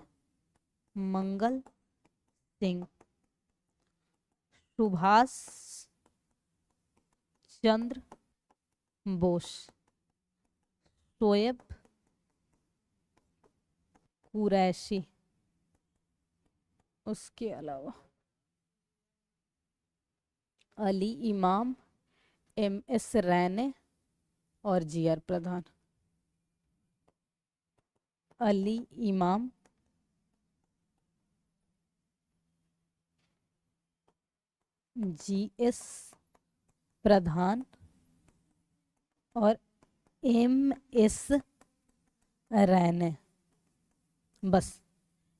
A: मंगल सिंह, सुभाष चंद्र बोस, शोएब कुरैशी, उसके अलावा अली इमाम, एम एस रैने और जी आर प्रधान। अली इमाम, जी एस प्रधान और एम एस रैने, बस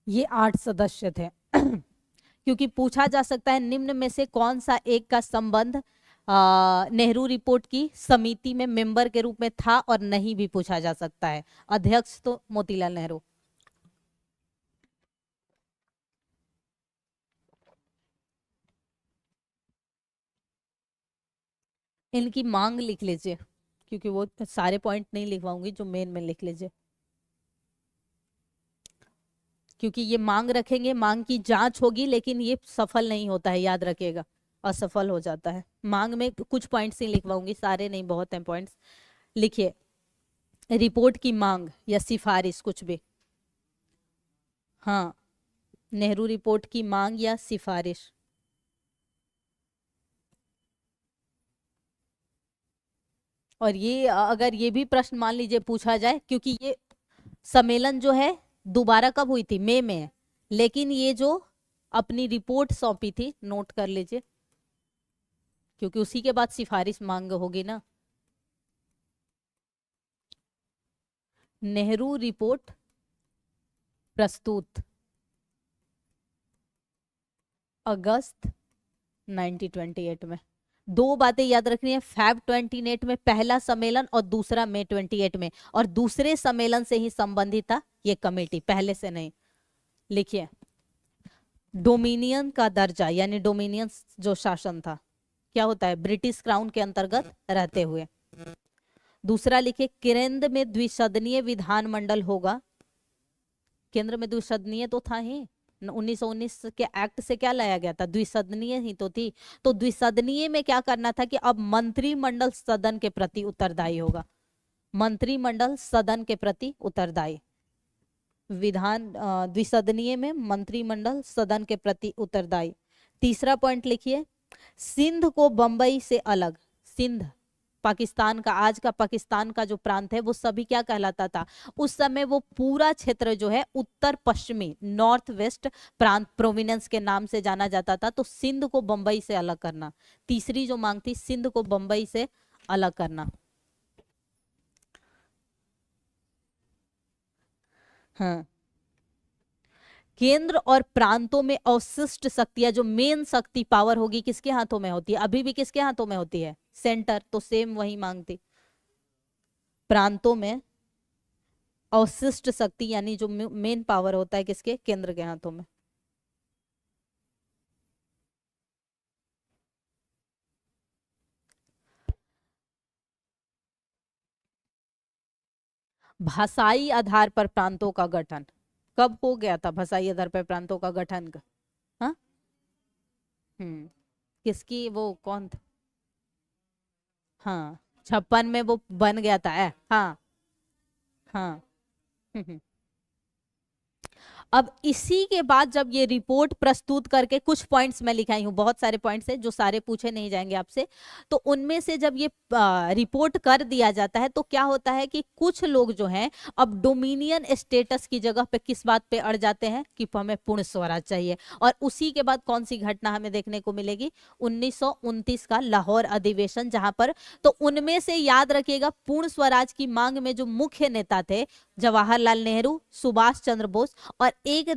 A: ये 8 सदस्य थे। क्योंकि पूछा जा सकता है निम्न में से कौन सा एक का संबंध नेहरू रिपोर्ट की समिति में मेंबर के रूप में था और नहीं भी पूछा जा सकता है। अध्यक्ष तो मोतीलाल नेहरू। इनकी मांग लिख लीजिए, क्योंकि वो सारे पॉइंट नहीं लिखवाऊंगी, जो मेन में लिख लीजिए, क्योंकि ये मांग रखेंगे, मांग की जांच होगी, लेकिन ये सफल नहीं होता है, याद रखिएगा, असफल हो जाता है। मांग में कुछ पॉइंट्स ही लिखवाऊंगी, सारे नहीं, बहुत हैं पॉइंट्स। लिखिए रिपोर्ट की मांग या सिफारिश, कुछ भी। हाँ, नेहरू रिपोर्ट की मांग या सिफारिश। और ये अगर ये भी प्रश्न मान लीजिए पूछा जाए, क्योंकि ये सम्मेलन जो है दोबारा कब हुई थी? मई में, लेकिन ये जो अपनी रिपोर्ट सौंपी थी, नोट कर लीजिए, क्योंकि उसी के बाद सिफारिश मांग होगी ना। नेहरू रिपोर्ट प्रस्तुत अगस्त 1928 में। दो बातें याद रखनी है, फैब 28 में पहला सम्मेलन और दूसरा मई 28 में, और दूसरे सम्मेलन से ही संबंधित था ये कमेटी, पहले से नहीं। लिखिए डोमिनियन का दर्जा, यानी डोमिनियन जो शासन था, क्या होता है? ब्रिटिश क्राउन के अंतर्गत रहते हुए। दूसरा लिखिए केंद्र में द्विसदनीय विधानमंडल होगा। केंद्र में द्विसदनीय तो था ही, 1919 के एक्ट से क्या लाया गया था? द्विसदनीय ही तो थी। तो द्विसदनीय में क्या करना था कि अब मंत्रिमंडल सदन के प्रति उत्तरदायी होगा, मंत्रिमंडल सदन के प्रति उत्तरदायी। विधान द्विसदनीय में मंत्रिमंडल सदन के प्रति उत्तरदायी। तीसरा पॉइंट लिखिए सिंध को बंबई से अलग, सिंध पाकिस्तान का, आज का पाकिस्तान का जो प्रांत है वो सभी क्या कहलाता था? उस समय वो पूरा क्षेत्र जो है उत्तर पश्चिमी, नॉर्थ वेस्ट प्रांत, प्रोविनेंस के नाम से जाना जाता था। तो सिंध को बंबई से अलग करना, तीसरी जो मांग थी, सिंध को बंबई से अलग करना। हाँ, केंद्र और प्रांतों में अवशिष्ट शक्तियां, जो मेन शक्ति पावर होगी किसके हाथों में होती है, अभी भी किसके हाथों में होती है, सेंटर, तो सेम वही मांगती। प्रांतों में अवशिष्ट शक्ति यानी जो मेन पावर होता है किसके, केंद्र के हाथों में। भाषाई आधार पर प्रांतों का गठन कब हो गया था, भाषाई आधार पर प्रांतों का गठन का? हाँ, किसकी, वो कौन था? हाँ, 56 में वो बन गया था हाँ। हाँ। अब इसी के बाद जब ये रिपोर्ट प्रस्तुत करके, कुछ पॉइंट्स मैं लिखाई हूँ, बहुत सारे पॉइंट्स हैं जो सारे पूछे नहीं जाएंगे आपसे, तो उनमें से जब ये रिपोर्ट कर दिया जाता है तो क्या होता है कि कुछ लोग जो हैं अब डोमिनियन स्टेटस की जगह पे किस बात पे अड़ जाते हैं कि हमें पूर्ण स्वराज चाहिए। और उसी के बाद कौन सी घटना हमें देखने को मिलेगी, 1929 का लाहौर अधिवेशन, जहां पर, तो उनमें से याद रखिएगा पूर्ण स्वराज की मांग में जो मुख्य नेता थे, जवाहरलाल नेहरू, सुभाष चंद्र बोस, और एक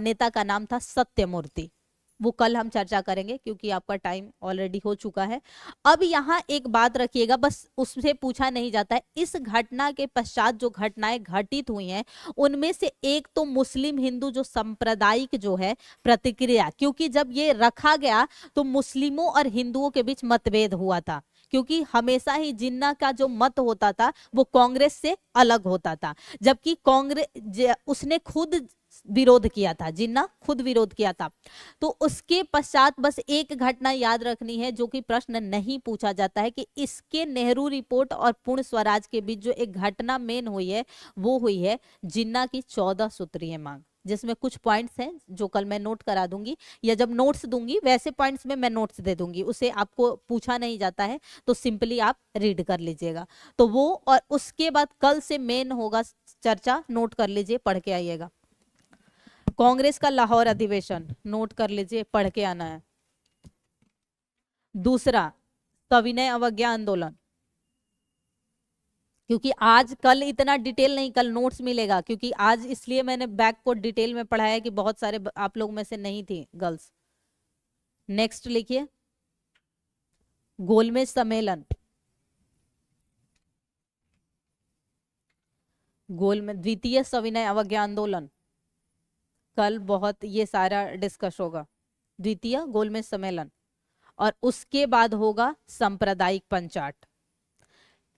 A: नेता का नाम था सत्यमूर्ति। वो कल हम चर्चा करेंगे क्योंकि आपका टाइम ऑलरेडी हो चुका है। अब यहाँ एक बात रखिएगा, बस उससे पूछा नहीं जाता है, इस घटना के पश्चात जो घटनाएं घटित हुई हैं उनमें से एक तो मुस्लिम हिंदू जो सांप्रदायिक जो है प्रतिक्रिया, क्योंकि जब ये रखा गया तो मुस्लिमों और हिंदुओं के बीच मतभेद हुआ था, क्योंकि हमेशा ही जिन्ना का जो मत होता था वो कांग्रेस से अलग होता था, जबकि कांग्रेस उसने खुद विरोध किया था, जिन्ना खुद विरोध किया था। तो उसके पश्चात बस एक घटना याद रखनी है जो कि प्रश्न नहीं पूछा जाता है, कि इसके नेहरू रिपोर्ट और पूर्ण स्वराज के बीच जो एक घटना मेन हुई है वो हुई है जिन्ना की 14 सूत्रीय मांग, जिसमें कुछ पॉइंट्स हैं जो कल मैं नोट करा दूंगी, या जब नोट्स दूंगी वैसे पॉइंट्स में मैं नोट्स दे दूंगी, उसे आपको पूछा नहीं जाता है तो सिंपली आप रीड कर लीजिएगा। तो वो, और उसके बाद कल से मेन होगा चर्चा, नोट कर लीजिए, पढ़ के आइएगा। कांग्रेस का लाहौर अधिवेशन नोट कर लीजिए, पढ़ के आना है। दूसरा, सविनय अवज्ञा आंदोलन, क्योंकि आज कल इतना डिटेल नहीं, कल नोट्स मिलेगा, क्योंकि आज इसलिए मैंने बैक को डिटेल में पढ़ाया कि बहुत सारे आप लोग में से नहीं थी गर्ल्स। नेक्स्ट लिखिए, गोलमेज सम्मेलन, गोलमेज, द्वितीय सविनय अवज्ञा आंदोलन, कल बहुत ये सारा डिस्कस होगा, द्वितीय गोलमेज सम्मेलन, और उसके बाद होगा सांप्रदायिक पंचाट।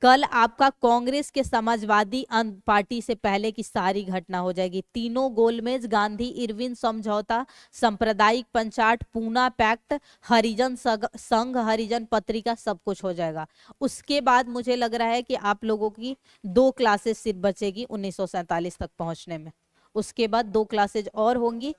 A: कल आपका कांग्रेस के समाजवादी पार्टी से पहले की सारी घटना हो जाएगी, तीनों गोलमेज, गांधी इरविन समझौता, सांप्रदायिक पंचाट, पूना पैक्ट, हरिजन संघ, हरिजन पत्रिका, सब कुछ हो जाएगा। उसके बाद मुझे लग रहा है कि आप लोगों की 2 क्लासेस सिर्फ बचेगी 1947 तक पहुंचने में, उसके बाद 2 क्लासेज और होंगी